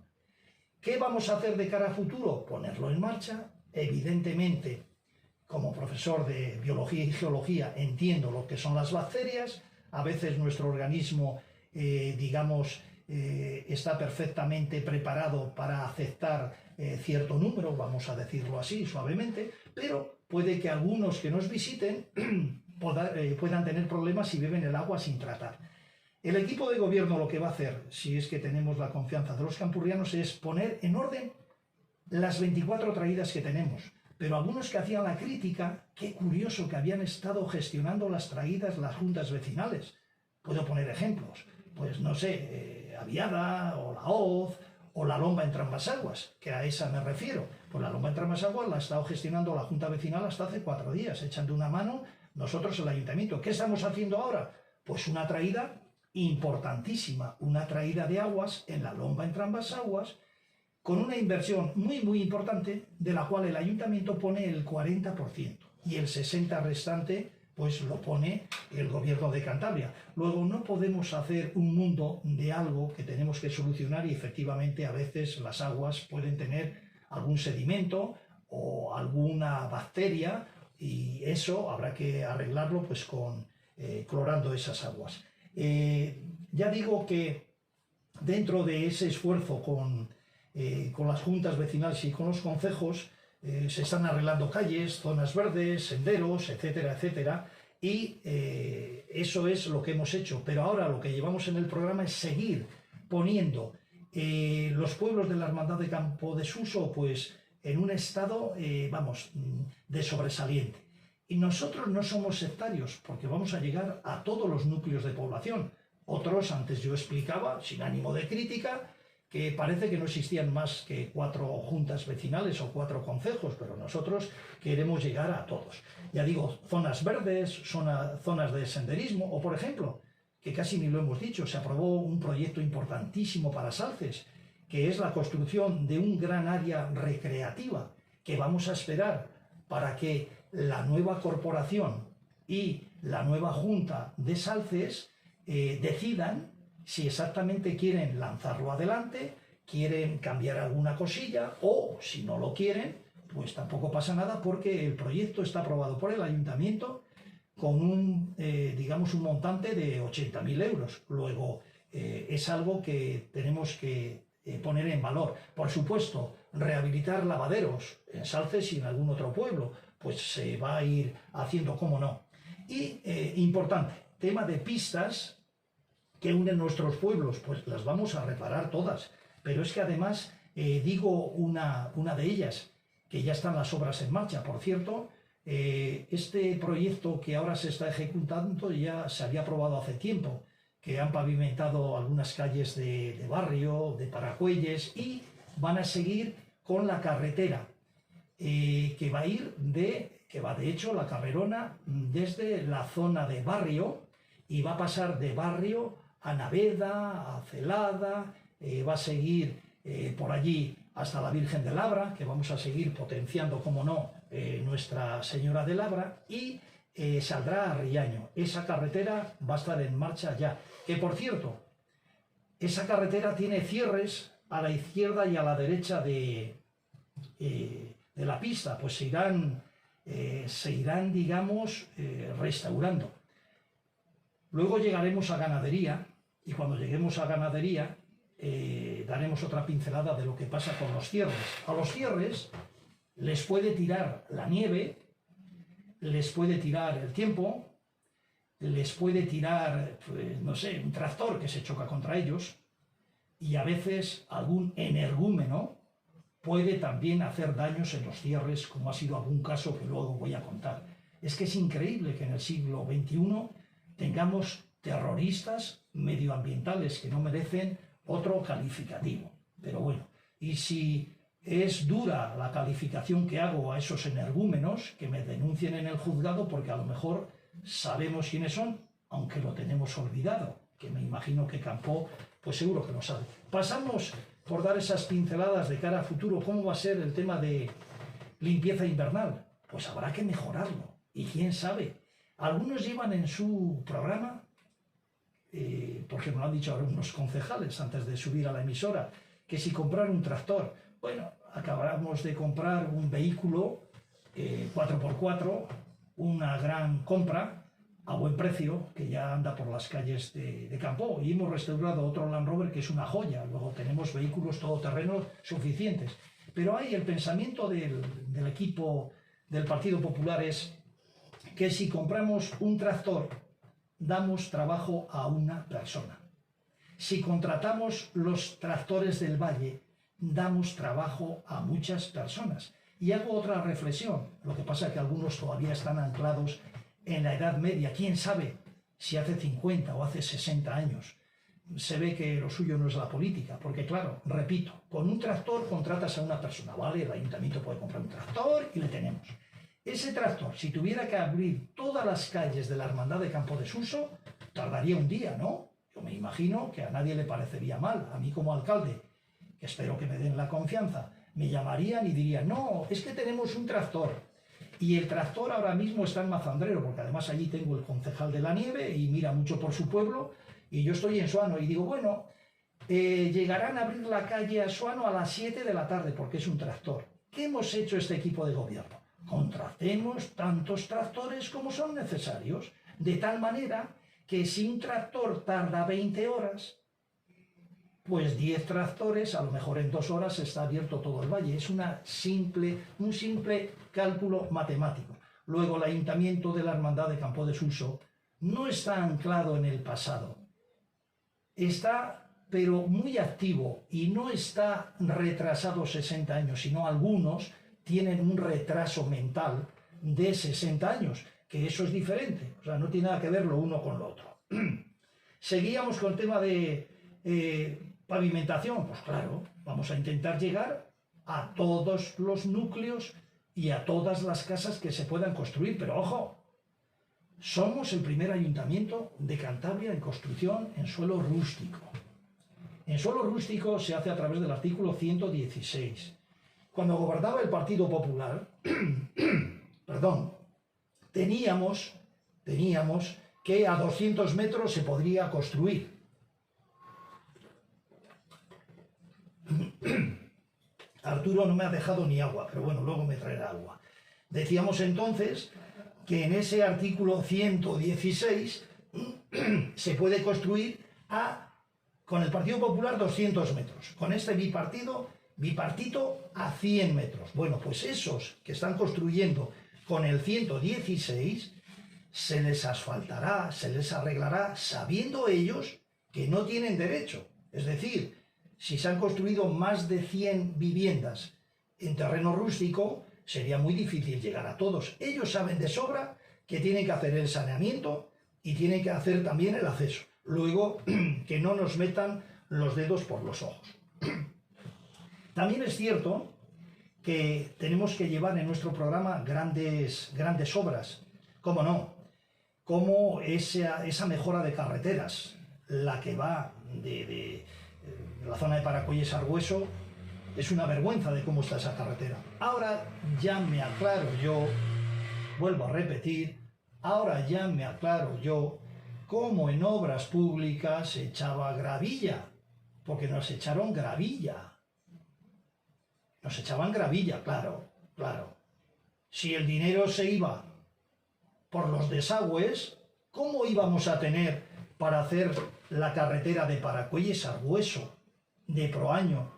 ¿Qué vamos a hacer de cara a futuro? Ponerlo en marcha. Evidentemente, como profesor de biología y geología, entiendo lo que son las bacterias. A veces nuestro organismo, está perfectamente preparado para aceptar cierto número, vamos a decirlo así suavemente, pero puede que algunos que nos visiten puedan tener problemas si beben el agua sin tratar. El equipo de gobierno lo que va a hacer, si es que tenemos la confianza de los campurrianos, es poner en orden las 24 traídas que tenemos. Pero algunos que hacían la crítica, qué curioso que habían estado gestionando las traídas las juntas vecinales. Puedo poner ejemplos, pues no sé, Aviada o La Hoz o la Lomba en Trambasaguas, que a esa me refiero. Pues la Lomba en Trambasaguas la ha estado gestionando la junta vecinal hasta hace 4 días, echando una mano nosotros el ayuntamiento. ¿Qué estamos haciendo ahora? Pues una traída importantísima, una traída de aguas en la Lomba en Trambasaguas, con una inversión muy muy importante, de la cual el ayuntamiento pone el 40% y el 60% restante pues lo pone el gobierno de Cantabria. Luego no podemos hacer un mundo de algo que tenemos que solucionar, y efectivamente a veces las aguas pueden tener algún sedimento o alguna bacteria, y eso habrá que arreglarlo pues clorando esas aguas. Ya digo que dentro de ese esfuerzo con las juntas vecinales y con los concejos, se están arreglando calles, zonas verdes, senderos, etcétera, etcétera, y eso es lo que hemos hecho. Pero ahora lo que llevamos en el programa es seguir poniendo los pueblos de la Hermandad de Campo de Suso pues en un estado, de sobresaliente. Y nosotros no somos sectarios, porque vamos a llegar a todos los núcleos de población. Otros, antes yo explicaba, sin ánimo de crítica, que parece que no existían más que 4 juntas vecinales o 4 concejos, pero nosotros queremos llegar a todos. Ya digo, zonas verdes, zonas de senderismo, o por ejemplo, que casi ni lo hemos dicho, se aprobó un proyecto importantísimo para Salces, que es la construcción de un gran área recreativa que vamos a esperar para que la nueva corporación y la nueva Junta de Salces decidan si exactamente quieren lanzarlo adelante, quieren cambiar alguna cosilla, o si no lo quieren, pues tampoco pasa nada, porque el proyecto está aprobado por el ayuntamiento con digamos, un montante de 80.000 euros. Luego, es algo que tenemos que poner en valor. Por supuesto, rehabilitar lavaderos en Salces y en algún otro pueblo, pues se va a ir haciendo, cómo no. Y, importante, tema de pistas que unen nuestros pueblos, pues las vamos a reparar todas. Pero es que además, digo una de ellas, que ya están las obras en marcha. Por cierto, este proyecto que ahora se está ejecutando ya se había aprobado hace tiempo, que han pavimentado algunas calles de barrio, de Paracuelles, y van a seguir con la carretera, que va de hecho la carrerona desde la zona de barrio, y va a pasar de barrio a Naveda, a Celada, va a seguir por allí hasta la Virgen de Labra, que vamos a seguir potenciando, como no, Nuestra Señora de Labra, y saldrá a Riaño. Esa carretera va a estar en marcha ya. Que, por cierto, esa carretera tiene cierres a la izquierda y a la derecha de la pista, pues se irán, digamos, restaurando. Luego llegaremos a ganadería, y cuando lleguemos a ganadería daremos otra pincelada de lo que pasa con los cierres. A los cierres les puede tirar la nieve, les puede tirar el tiempo, les puede tirar, pues, no sé, un tractor que se choca contra ellos, y a veces algún energúmeno puede también hacer daños en los cierres, como ha sido algún caso que luego voy a contar. Es que es increíble que en el siglo XXI tengamos terroristas medioambientales que no merecen otro calificativo. Pero bueno, y si es dura la calificación que hago a esos energúmenos, que me denuncien en el juzgado, porque a lo mejor sabemos quiénes son, aunque lo tenemos olvidado, que me imagino que Campó, pues seguro que lo sabe. Pasamos por dar esas pinceladas de cara a futuro. ¿Cómo va a ser el tema de limpieza invernal? Pues habrá que mejorarlo. Y quién sabe, algunos llevan en su programa, porque me lo han dicho algunos concejales antes de subir a la emisora, que si comprar un tractor, bueno, acabamos de comprar un vehículo 4x4, una gran compra, a buen precio, que ya anda por las calles de Campó, y hemos restaurado otro Land Rover que es una joya. Luego tenemos vehículos todoterrenos suficientes. Pero ahí el pensamiento del equipo del Partido Popular es que si compramos un tractor, damos trabajo a una persona. Si contratamos los tractores del Valle, damos trabajo a muchas personas. Y hago otra reflexión. Lo que pasa es que algunos todavía están anclados en la Edad Media. ¿Quién sabe si hace 50 o hace 60 años? Se ve que lo suyo no es la política, porque claro, repito, con un tractor contratas a una persona, ¿vale? El ayuntamiento puede comprar un tractor y le tenemos. Ese tractor, si tuviera que abrir todas las calles de la Hermandad de Campo de Suso, tardaría un día, ¿no? Yo me imagino que a nadie le parecería mal. A mí como alcalde, que espero que me den la confianza, me llamarían y dirían, no, es que tenemos un tractor. Y el tractor ahora mismo está en Mazandrero, porque además allí tengo el concejal de la nieve y mira mucho por su pueblo, y yo estoy en Suano y digo, bueno, llegarán a abrir la calle a Suano a las 7 de la tarde, porque es un tractor. ¿Qué hemos hecho este equipo de gobierno? Contratemos tantos tractores como son necesarios, de tal manera que si un tractor tarda 20 horas, pues 10 tractores, a lo mejor en 2 horas está abierto todo el valle. Es un simple cálculo matemático. Luego, el Ayuntamiento de la Hermandad de Campo de Suso no está anclado en el pasado. Está, pero muy activo, y no está retrasado 60 años, sino algunos tienen un retraso mental de 60 años, que eso es diferente. O sea, no tiene nada que ver lo uno con lo otro. Seguíamos con el tema de pavimentación. Pues claro, vamos a intentar llegar a todos los núcleos y a todas las casas que se puedan construir. Pero ojo, somos el primer ayuntamiento de Cantabria en construcción en suelo rústico. En suelo rústico se hace a través del artículo 116. Cuando gobernaba el Partido Popular, perdón, teníamos que a 200 metros se podría construir. Arturo no me ha dejado ni agua, pero bueno, luego me traerá agua. Decíamos entonces que en ese artículo 116 se puede construir con el Partido Popular 200 metros, con este bipartito a 100 metros. Bueno, pues esos que están construyendo con el 116 se les asfaltará, se les arreglará, sabiendo ellos que no tienen derecho. Es decir, si se han construido más de 100 viviendas en terreno rústico, sería muy difícil llegar a todos. Ellos saben de sobra que tienen que hacer el saneamiento y tienen que hacer también el acceso. Luego, que no nos metan los dedos por los ojos. También es cierto que tenemos que llevar en nuestro programa grandes obras. ¿Cómo no? Como esa mejora de carreteras, la que va de la zona de Paracuellos a Argüeso, es una vergüenza de cómo está esa carretera. Ahora ya me aclaro yo, vuelvo a repetir, ahora ya me aclaro yo cómo en obras públicas se echaba gravilla, porque nos echaron gravilla. Nos echaban gravilla, claro. Si el dinero se iba por los desagües, ¿cómo íbamos a tener para hacer la carretera de Paracuellos a Argüeso, de Proaño,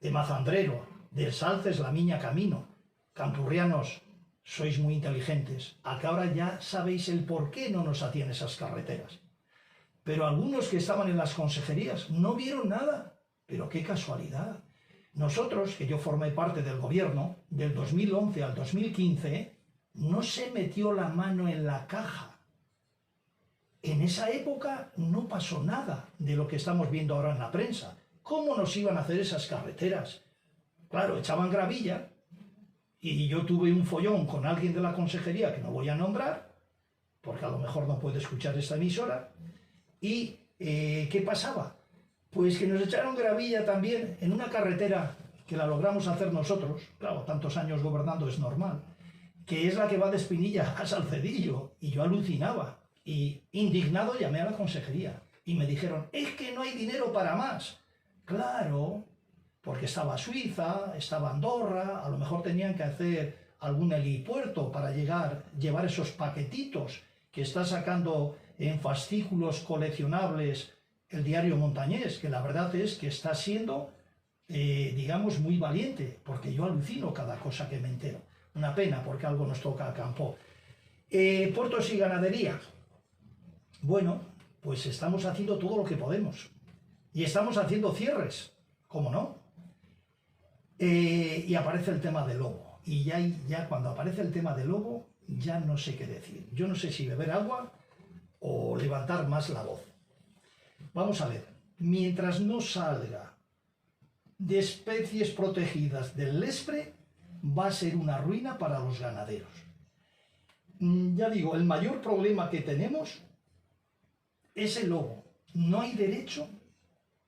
de Mazandrero, de Salces, La Miña Camino? Campurrianos, sois muy inteligentes. Acá ahora ya sabéis el por qué no nos hacían esas carreteras. Pero algunos que estaban en las consejerías no vieron nada. Pero qué casualidad. Nosotros, que yo formé parte del gobierno, del 2011 al 2015, no se metió la mano en la caja. En esa época no pasó nada de lo que estamos viendo ahora en la prensa. ¿Cómo nos iban a hacer esas carreteras? Claro, echaban gravilla y yo tuve un follón con alguien de la consejería que no voy a nombrar, porque a lo mejor no puede escuchar esta emisora. ¿Y qué pasaba? Pues que nos echaron gravilla también en una carretera que la logramos hacer nosotros, claro, tantos años gobernando es normal, que es la que va de Espinilla a Salcedillo, y yo alucinaba, y indignado llamé a la consejería, y me dijeron, es que no hay dinero para más. Claro, porque estaba Suiza, estaba Andorra, a lo mejor tenían que hacer algún helipuerto para llevar esos paquetitos que está sacando en fascículos coleccionables el diario Montañés, que la verdad es que está siendo, digamos, muy valiente, porque yo alucino cada cosa que me entero. Una pena, porque algo nos toca a campo. Puertos y ganadería. Bueno, pues estamos haciendo todo lo que podemos. Y estamos haciendo cierres, ¿cómo no? Y aparece el tema del lobo. Y ya cuando aparece el tema del lobo, ya no sé qué decir. Yo no sé si beber agua o levantar más la voz. Vamos a ver, mientras no salga de especies protegidas del Lespre, va a ser una ruina para los ganaderos. Ya digo, el mayor problema que tenemos es el lobo. No hay derecho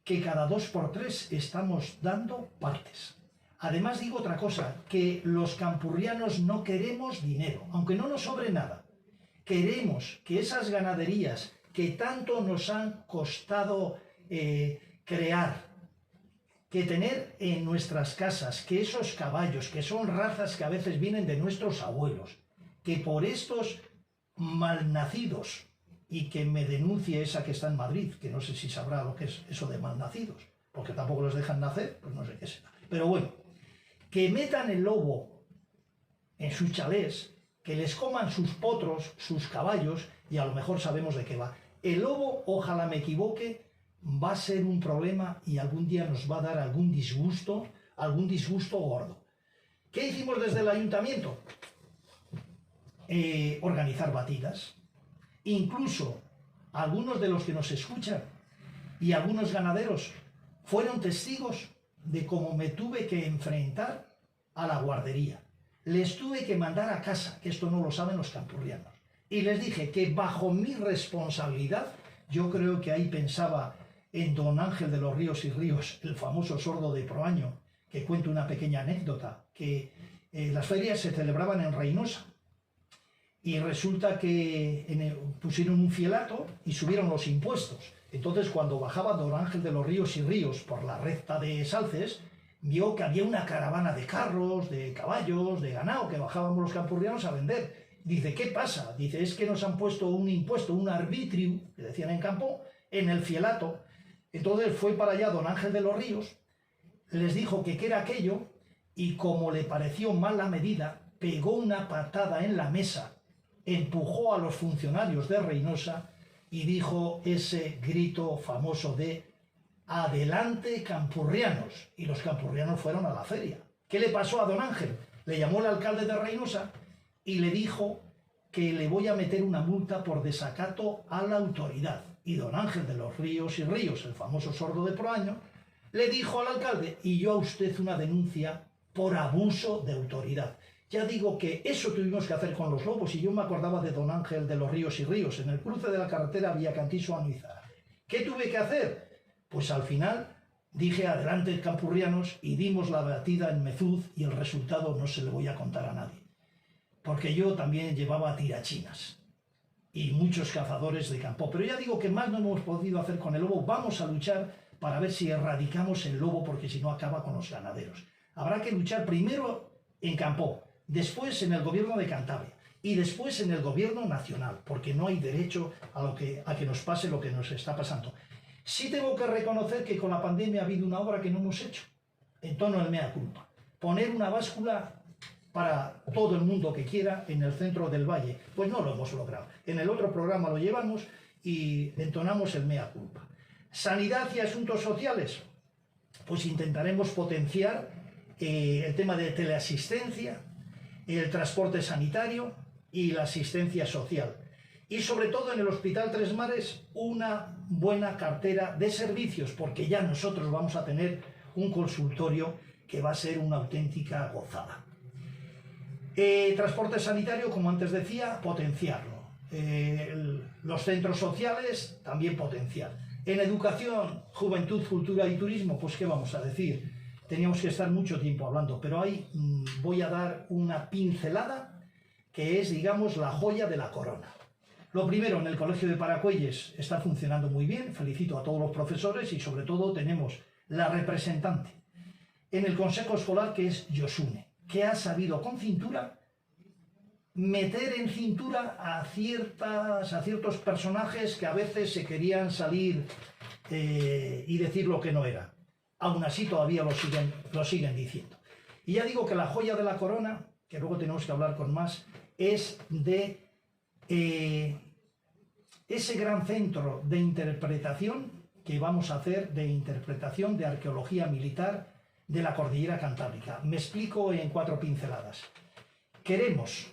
que cada 2 por 3 estamos dando partes. Además digo otra cosa, que los campurrianos no queremos dinero, aunque no nos sobre nada. Queremos que esas ganaderías que tanto nos han costado crear, que tener en nuestras casas, que esos caballos, que son razas que a veces vienen de nuestros abuelos, que por estos malnacidos, y que me denuncie esa que está en Madrid, que no sé si sabrá lo que es eso de malnacidos, porque tampoco los dejan nacer, pues no sé qué será. Pero bueno, que metan el lobo en sus chalés, que les coman sus potros, sus caballos, y a lo mejor sabemos de qué va. El lobo, ojalá me equivoque, va a ser un problema y algún día nos va a dar algún disgusto gordo. ¿Qué hicimos desde el ayuntamiento? Organizar batidas. Incluso algunos de los que nos escuchan y algunos ganaderos fueron testigos de cómo me tuve que enfrentar a la guardería. Les tuve que mandar a casa, que esto no lo saben los campurrianos. Y les dije que bajo mi responsabilidad, yo creo que ahí pensaba en Don Ángel de los Ríos y Ríos, el famoso sordo de Proaño, que cuenta una pequeña anécdota, que las ferias se celebraban en Reynosa y resulta que pusieron un fielato y subieron los impuestos. Entonces, cuando bajaba Don Ángel de los Ríos y Ríos por la recta de Salces, vio que había una caravana de carros, de caballos, de ganado, que bajábamos los campurrianos a vender. Dice, ¿qué pasa? Dice, es que nos han puesto un impuesto, un arbitrio, que decían en campo, en el fielato. Entonces fue para allá Don Ángel de los Ríos, les dijo que qué era aquello, y como le pareció mala medida, pegó una patada en la mesa, empujó a los funcionarios de Reynosa y dijo ese grito famoso de «Adelante, campurrianos», y los campurrianos fueron a la feria. ¿Qué le pasó a Don Ángel? Le llamó el alcalde de Reynosa y le dijo que le voy a meter una multa por desacato a la autoridad. Y Don Ángel de los Ríos y Ríos, el famoso sordo de Proaño, le dijo al alcalde, y yo a usted una denuncia por abuso de autoridad. Ya digo que eso tuvimos que hacer con los lobos, y yo me acordaba de Don Ángel de los Ríos y Ríos, en el cruce de la carretera Villacantiso a Nízara. ¿Qué tuve que hacer? Pues al final dije adelante campurrianos y dimos la batida en Mezuz, y el resultado no se lo voy a contar a nadie. Porque yo también llevaba tirachinas y muchos cazadores de campo. Pero ya digo que más no hemos podido hacer con el lobo. Vamos a luchar para ver si erradicamos el lobo, porque si no acaba con los ganaderos. Habrá que luchar primero en campo, después en el gobierno de Cantabria y después en el gobierno nacional, porque no hay derecho a que nos pase lo que nos está pasando. Sí tengo que reconocer que con la pandemia ha habido una obra que no hemos hecho, en torno al mea culpa. Poner una báscula para todo el mundo que quiera en el centro del valle, pues no lo hemos logrado. En el otro programa lo llevamos y entonamos el mea culpa. Sanidad y asuntos sociales, pues intentaremos potenciar el tema de teleasistencia, el transporte sanitario y la asistencia social. Y sobre todo en el Hospital Tres Mares una buena cartera de servicios, porque ya nosotros vamos a tener un consultorio que va a ser una auténtica gozada. Transporte sanitario, como antes decía, potenciarlo. Los centros sociales, también potenciar. En educación, juventud, cultura y turismo, pues ¿qué vamos a decir? Teníamos que estar mucho tiempo hablando, pero ahí voy a dar una pincelada que es, digamos, la joya de la corona. Lo primero, en el Colegio de Paracuelles está funcionando muy bien, felicito a todos los profesores y sobre todo tenemos la representante en el Consejo Escolar, que es Josune, que ha sabido con cintura meter en cintura a ciertos personajes que a veces se querían salir y decir lo que no era. Aún así todavía lo siguen diciendo. Y ya digo que la joya de la corona, que luego tenemos que hablar con más, es de ese gran centro de interpretación que vamos a hacer, de interpretación de arqueología militar de la Cordillera Cantábrica. Me explico en 4 pinceladas. Queremos,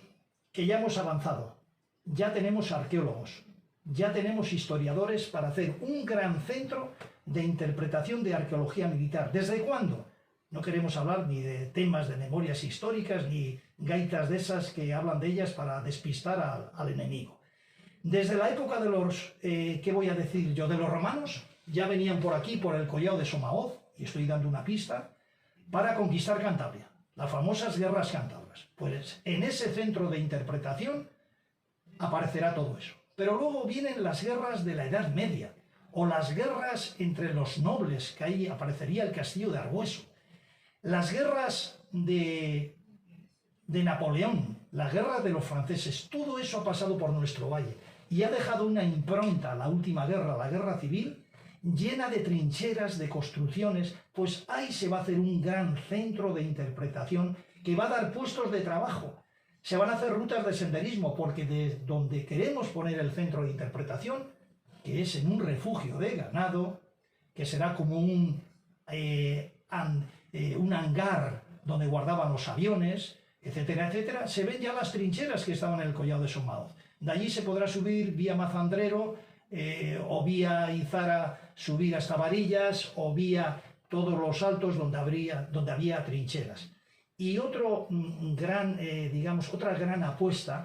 que ya hemos avanzado, ya tenemos arqueólogos, ya tenemos historiadores para hacer un gran centro de interpretación de arqueología militar. ¿Desde cuándo? No queremos hablar ni de temas de memorias históricas, ni gaitas de esas que hablan de ellas para despistar al enemigo. Desde la época de los, ¿qué voy a decir yo? De los romanos, ya venían por aquí, por el collado de Somaoz, y estoy dando una pista, para conquistar Cantabria, las famosas guerras cántabras. Pues en ese centro de interpretación aparecerá todo eso. Pero luego vienen las guerras de la Edad Media, o las guerras entre los nobles, que ahí aparecería el castillo de Arbueso, las guerras de Napoleón, la guerra de los franceses, todo eso ha pasado por nuestro valle y ha dejado una impronta, la última guerra, la guerra civil, llena de trincheras, de construcciones. Pues ahí se va a hacer un gran centro de interpretación que va a dar puestos de trabajo. Se van a hacer rutas de senderismo, porque de donde queremos poner el centro de interpretación, que es en un refugio de ganado, que será como un hangar donde guardaban los aviones, etcétera, etcétera, se ven ya las trincheras que estaban en el collado de Somaoz. De allí se podrá subir vía Mazandrero, o vía Izara subir hasta Varillas, o vía todos los altos donde había trincheras. Y otra gran apuesta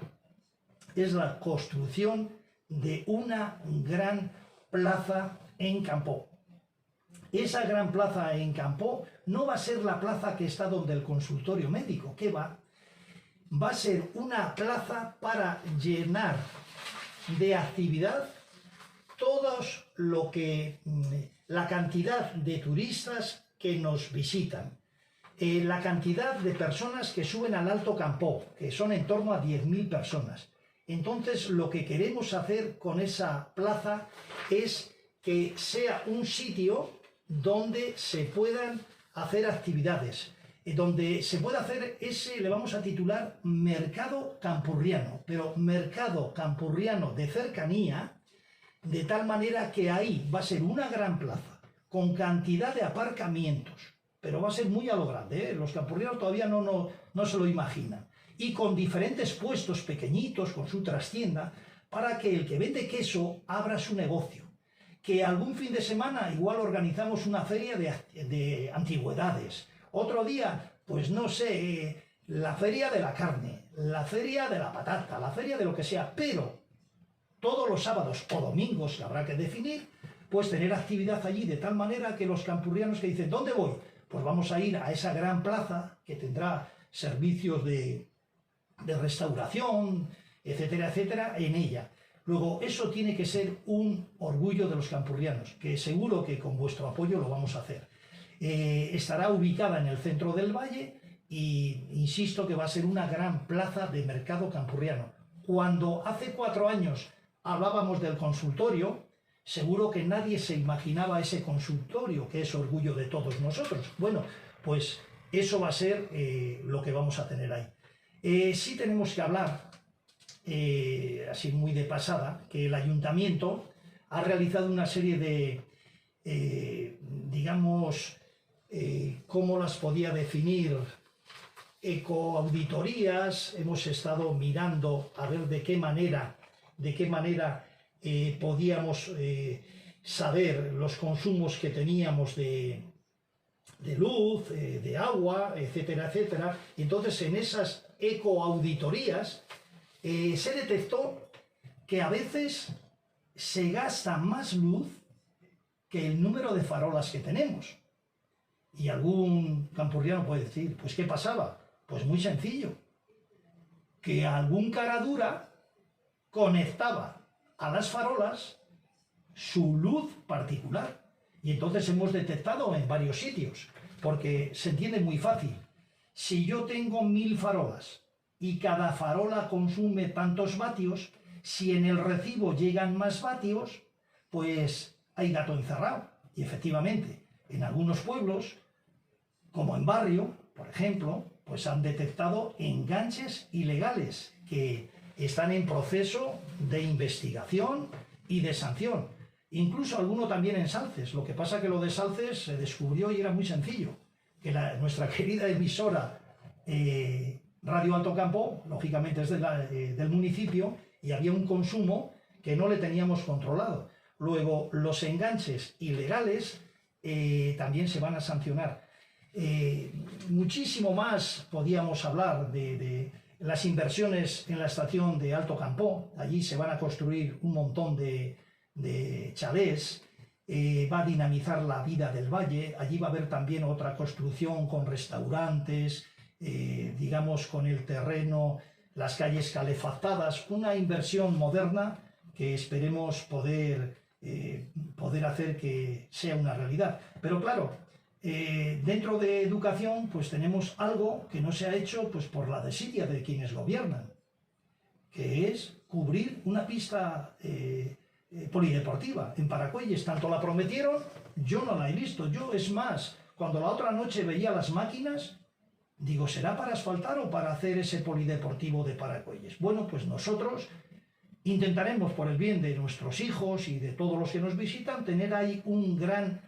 es la construcción de una gran plaza en campo. esa gran plaza en Campoo no va a ser la plaza que está donde el consultorio médico, ¿qué va? Va a ser una plaza para llenar de actividad todos la cantidad de turistas que nos visitan, la cantidad de personas que suben al Alto Campoo, que son en torno a 10.000 personas. Entonces, lo que queremos hacer con esa plaza es que sea un sitio donde se puedan hacer actividades, donde se puede hacer le vamos a titular mercado campurriano, pero mercado campurriano de cercanía, de tal manera que ahí va a ser una gran plaza, con cantidad de aparcamientos, pero va a ser muy a lo grande, ¿eh? Los campurrianos todavía no se lo imaginan, y con diferentes puestos pequeñitos, con su trastienda, para que el que vende queso abra su negocio. Que algún fin de semana igual organizamos una feria de antigüedades. Otro día, pues no sé, la feria de la carne, la feria de la patata, la feria de lo que sea, pero todos los sábados o domingos, que habrá que definir, pues tener actividad allí de tal manera que los campurrianos que dicen, ¿dónde voy? Pues vamos a ir a esa gran plaza que tendrá servicios de restauración, etcétera, etcétera, en ella. Luego, eso tiene que ser un orgullo de los campurrianos, que seguro que con vuestro apoyo lo vamos a hacer. Estará ubicada en el centro del valle y insisto que va a ser una gran plaza de mercado campurriano. Cuando hace 4 años hablábamos del consultorio, seguro que nadie se imaginaba ese consultorio, que es orgullo de todos nosotros. Bueno, pues eso va a ser lo que vamos a tener ahí. Sí tenemos que hablar, así muy de pasada, que el ayuntamiento ha realizado una serie de, digamos, ¿cómo las podía definir? Ecoauditorías. Hemos estado mirando a ver de qué manera podíamos saber los consumos que teníamos de luz, de agua, etcétera, etcétera. Entonces, en esas ecoauditorías se detectó que a veces se gasta más luz que el número de farolas que tenemos. Y algún campurriano puede decir, pues ¿qué pasaba? Pues muy sencillo, que algún caradura conectaba a las farolas su luz particular. Y entonces hemos detectado en varios sitios, porque se entiende muy fácil. Si yo tengo 1000 farolas y cada farola consume tantos vatios, si en el recibo llegan más vatios, pues hay dato encerrado. Y efectivamente, en algunos pueblos, como en Barrio, por ejemplo, pues han detectado enganches ilegales que están en proceso de investigación y de sanción. Incluso alguno también en Salces. Lo que pasa que lo de Salces se descubrió y era muy sencillo. Que nuestra querida emisora Radio Alto Campoo, lógicamente es del municipio, y había un consumo que no le teníamos controlado. Luego, los enganches ilegales también se van a sancionar. Muchísimo más podíamos hablar de las inversiones en la estación de Alto Campoo. Allí se van a construir un montón de chalés, va a dinamizar la vida del valle. Allí va a haber también otra construcción con restaurantes, digamos con el terreno, las calles calefactadas, una inversión moderna que esperemos poder hacer que sea una realidad. Pero claro, dentro de educación pues tenemos algo que no se ha hecho pues por la desidia de quienes gobiernan, que es cubrir una pista polideportiva en Paracuelles. Tanto la prometieron, yo no la he visto. Yo, es más, cuando la otra noche veía las máquinas, digo, ¿será para asfaltar o para hacer ese polideportivo de Paracuelles? Bueno, pues nosotros intentaremos, por el bien de nuestros hijos y de todos los que nos visitan, tener ahí un gran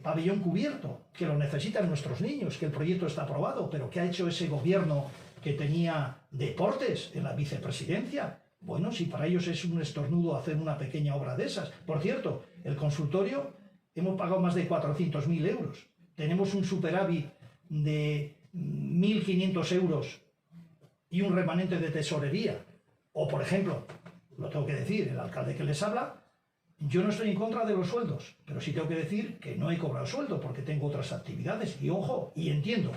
pabellón cubierto, que lo necesitan nuestros niños, que el proyecto está aprobado, pero ¿qué ha hecho ese gobierno que tenía deportes en la vicepresidencia? Bueno, si para ellos es un estornudo hacer una pequeña obra de esas. Por cierto, el consultorio hemos pagado más de 400.000 euros. Tenemos un superávit de 1.500 euros y un remanente de tesorería. O, por ejemplo, lo tengo que decir, el alcalde que les habla, Yo no estoy en contra de los sueldos, pero sí tengo que decir que no he cobrado sueldo porque tengo otras actividades. Y ojo, y entiendo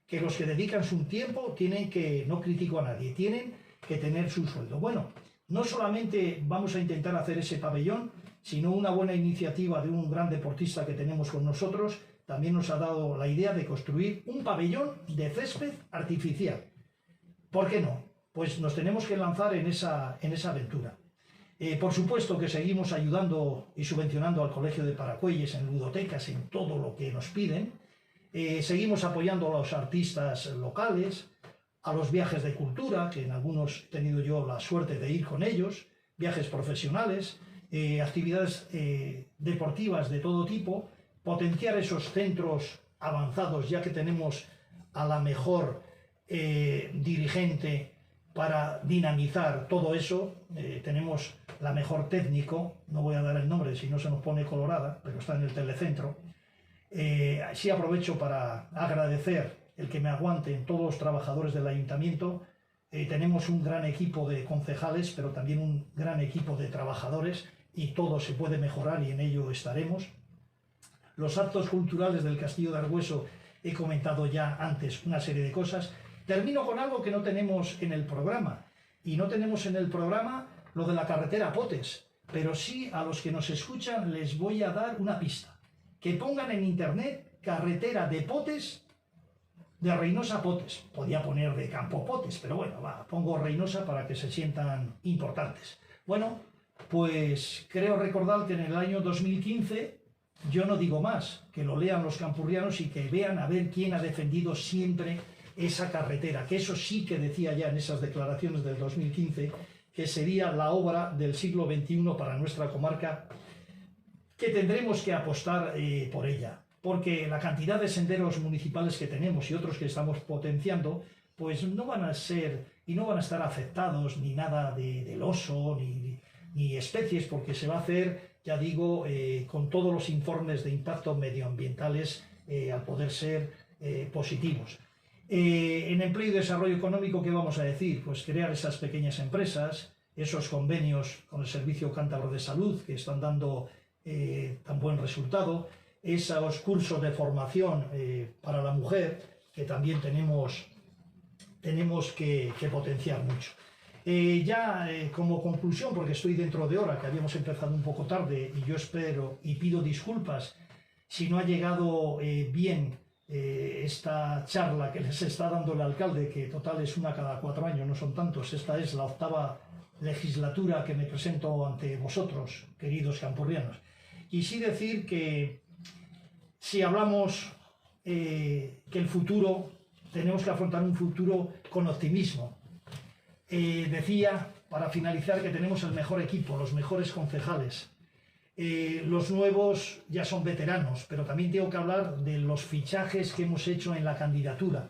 que los que dedican su tiempo tienen que, no critico a nadie, tienen que tener su sueldo. Bueno, no solamente vamos a intentar hacer ese pabellón, sino una buena iniciativa de un gran deportista que tenemos con nosotros, también nos ha dado la idea de construir un pabellón de césped artificial. ¿Por qué no? Pues nos tenemos que lanzar en esa aventura. Por supuesto que seguimos ayudando y subvencionando al Colegio de Paracuelles en ludotecas, en todo lo que nos piden. Seguimos apoyando a los artistas locales, a los viajes de cultura, que en algunos he tenido yo la suerte de ir con ellos, viajes profesionales, actividades deportivas de todo tipo, potenciar esos centros avanzados, ya que tenemos a la mejor dirigente para dinamizar todo eso. Tenemos la mejor técnico, no voy a dar el nombre si no se nos pone colorada, pero está en el telecentro. Sí aprovecho para agradecer el que me aguanten todos los trabajadores del ayuntamiento. Tenemos un gran equipo de concejales, pero también un gran equipo de trabajadores, y todo se puede mejorar y en ello estaremos. Los actos culturales del Castillo de Argüeso, he comentado ya antes una serie de cosas. Termino con algo que no tenemos en el programa, y no tenemos en el programa lo de la carretera a Potes, pero sí a los que nos escuchan les voy a dar una pista. Que pongan en internet carretera de Potes, de Reynosa a Potes. Podía poner de Campo Potes, pero bueno, pongo Reynosa para que se sientan importantes. Bueno, pues creo recordar que en el año 2015, yo no digo más, que lo lean los campurrianos y que vean a ver quién ha defendido siempre esa carretera, que eso sí que decía ya en esas declaraciones del 2015, que sería la obra del siglo XXI para nuestra comarca, que tendremos que apostar por ella, porque la cantidad de senderos municipales que tenemos y otros que estamos potenciando, pues no van a ser y no van a estar afectados ni nada del oso, ni especies, porque se va a hacer, ya digo, con todos los informes de impacto medioambientales al poder ser positivos. En empleo y desarrollo económico, ¿qué vamos a decir? Pues crear esas pequeñas empresas, esos convenios con el Servicio Cántabro de Salud que están dando tan buen resultado, esos cursos de formación para la mujer que también tenemos que potenciar mucho. Como conclusión, porque estoy dentro de hora, que habíamos empezado un poco tarde, y yo espero y pido disculpas si no ha llegado bien esta charla que les está dando el alcalde, que total es una cada 4 años, no son tantos. Esta es la 8ª legislatura que me presento ante vosotros, queridos campurrianos. Y sí decir que si hablamos que el futuro, tenemos que afrontar un futuro con optimismo. Decía, para finalizar, que tenemos el mejor equipo, los mejores concejales. Los nuevos ya son veteranos, pero también tengo que hablar de los fichajes que hemos hecho en la candidatura.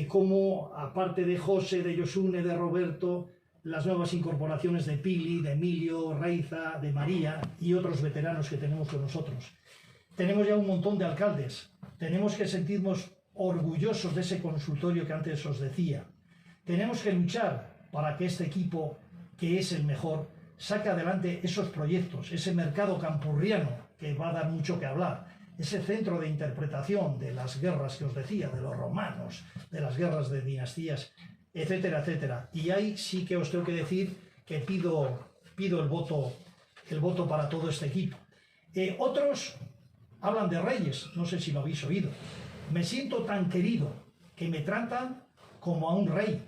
Como, aparte de José, de Yosune, de Roberto, las nuevas incorporaciones de Pili, de Emilio, Reiza, de María y otros veteranos que tenemos con nosotros. Tenemos ya un montón de alcaldes. Tenemos que sentirnos orgullosos de ese consultorio que antes os decía. Tenemos que luchar para que este equipo, que es el mejor, saque adelante esos proyectos, ese mercado campurriano que va a dar mucho que hablar, ese centro de interpretación de las guerras que os decía, de los romanos, de las guerras de dinastías, etcétera, etcétera. Y ahí sí que os tengo que decir que pido el voto para todo este equipo. Otros hablan de reyes, no sé si lo habéis oído. Me siento tan querido que me tratan como a un rey.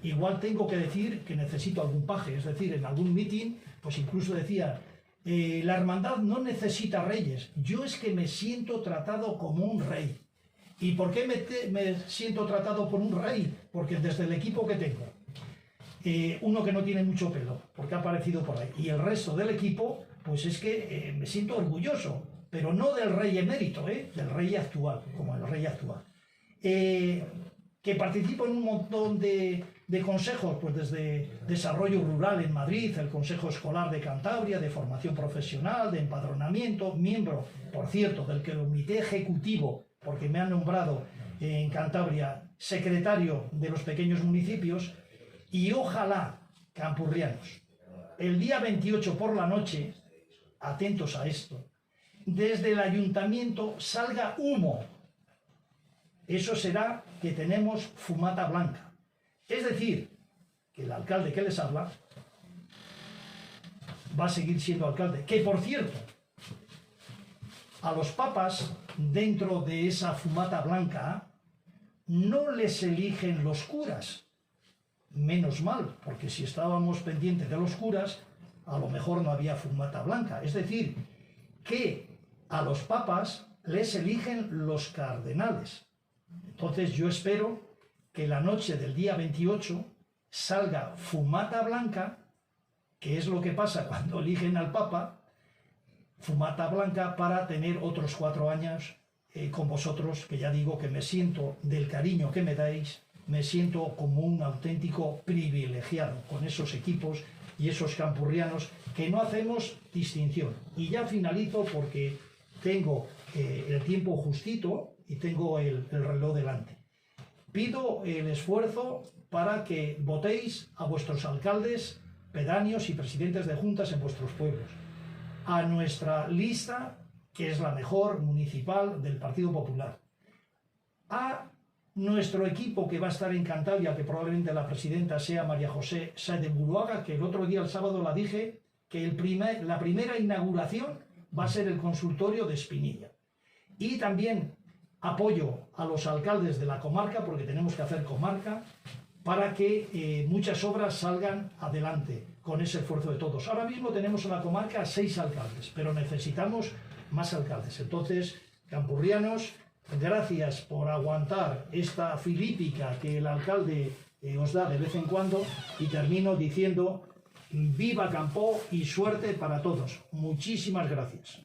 Igual tengo que decir que necesito algún paje, es decir, en algún meeting, pues incluso decía, la hermandad no necesita reyes, yo es que me siento tratado como un rey. ¿Y por qué me siento tratado por un rey? Porque desde el equipo que tengo, uno que no tiene mucho pelo, porque ha aparecido por ahí, y el resto del equipo, pues es que me siento orgulloso, pero no del rey emérito, del rey actual, como el rey actual. Que participo en un montón de consejos, pues desde Desarrollo Rural en Madrid, el Consejo Escolar de Cantabria, de Formación Profesional, de Empadronamiento, miembro, por cierto, del Comité Ejecutivo, porque me han nombrado en Cantabria secretario de los pequeños municipios, y ojalá, campurrianos, el día 28 por la noche atentos a esto, desde el ayuntamiento salga humo. Eso será que tenemos fumata blanca. Es decir, que el alcalde que les habla va a seguir siendo alcalde. Que, por cierto, a los papas, dentro de esa fumata blanca, no les eligen los curas. Menos mal, porque si estábamos pendientes de los curas, a lo mejor no había fumata blanca. Es decir, que a los papas les eligen los cardenales. Entonces yo espero que la noche del día 28 salga fumata blanca, que es lo que pasa cuando eligen al papa, fumata blanca para tener otros 4 años con vosotros, que ya digo que me siento del cariño que me dais, me siento como un auténtico privilegiado con esos equipos y esos campurrianos que no hacemos distinción. Y ya finalizo porque tengo el tiempo justito y tengo el reloj delante. Pido el esfuerzo para que votéis a vuestros alcaldes, pedáneos y presidentes de juntas en vuestros pueblos. A nuestra lista, que es la mejor municipal del Partido Popular. A nuestro equipo que va a estar en Cantabria, que probablemente la presidenta sea María José Sáenz de Buruaga, que el otro día, el sábado, la dije, que la primera inauguración va a ser el consultorio de Espinilla. Y también apoyo a los alcaldes de la comarca, porque tenemos que hacer comarca, para que muchas obras salgan adelante con ese esfuerzo de todos. Ahora mismo tenemos en la comarca 6 alcaldes, pero necesitamos más alcaldes. Entonces, campurrianos, gracias por aguantar esta filípica que el alcalde os da de vez en cuando, y termino diciendo: viva Campó y suerte para todos. Muchísimas gracias.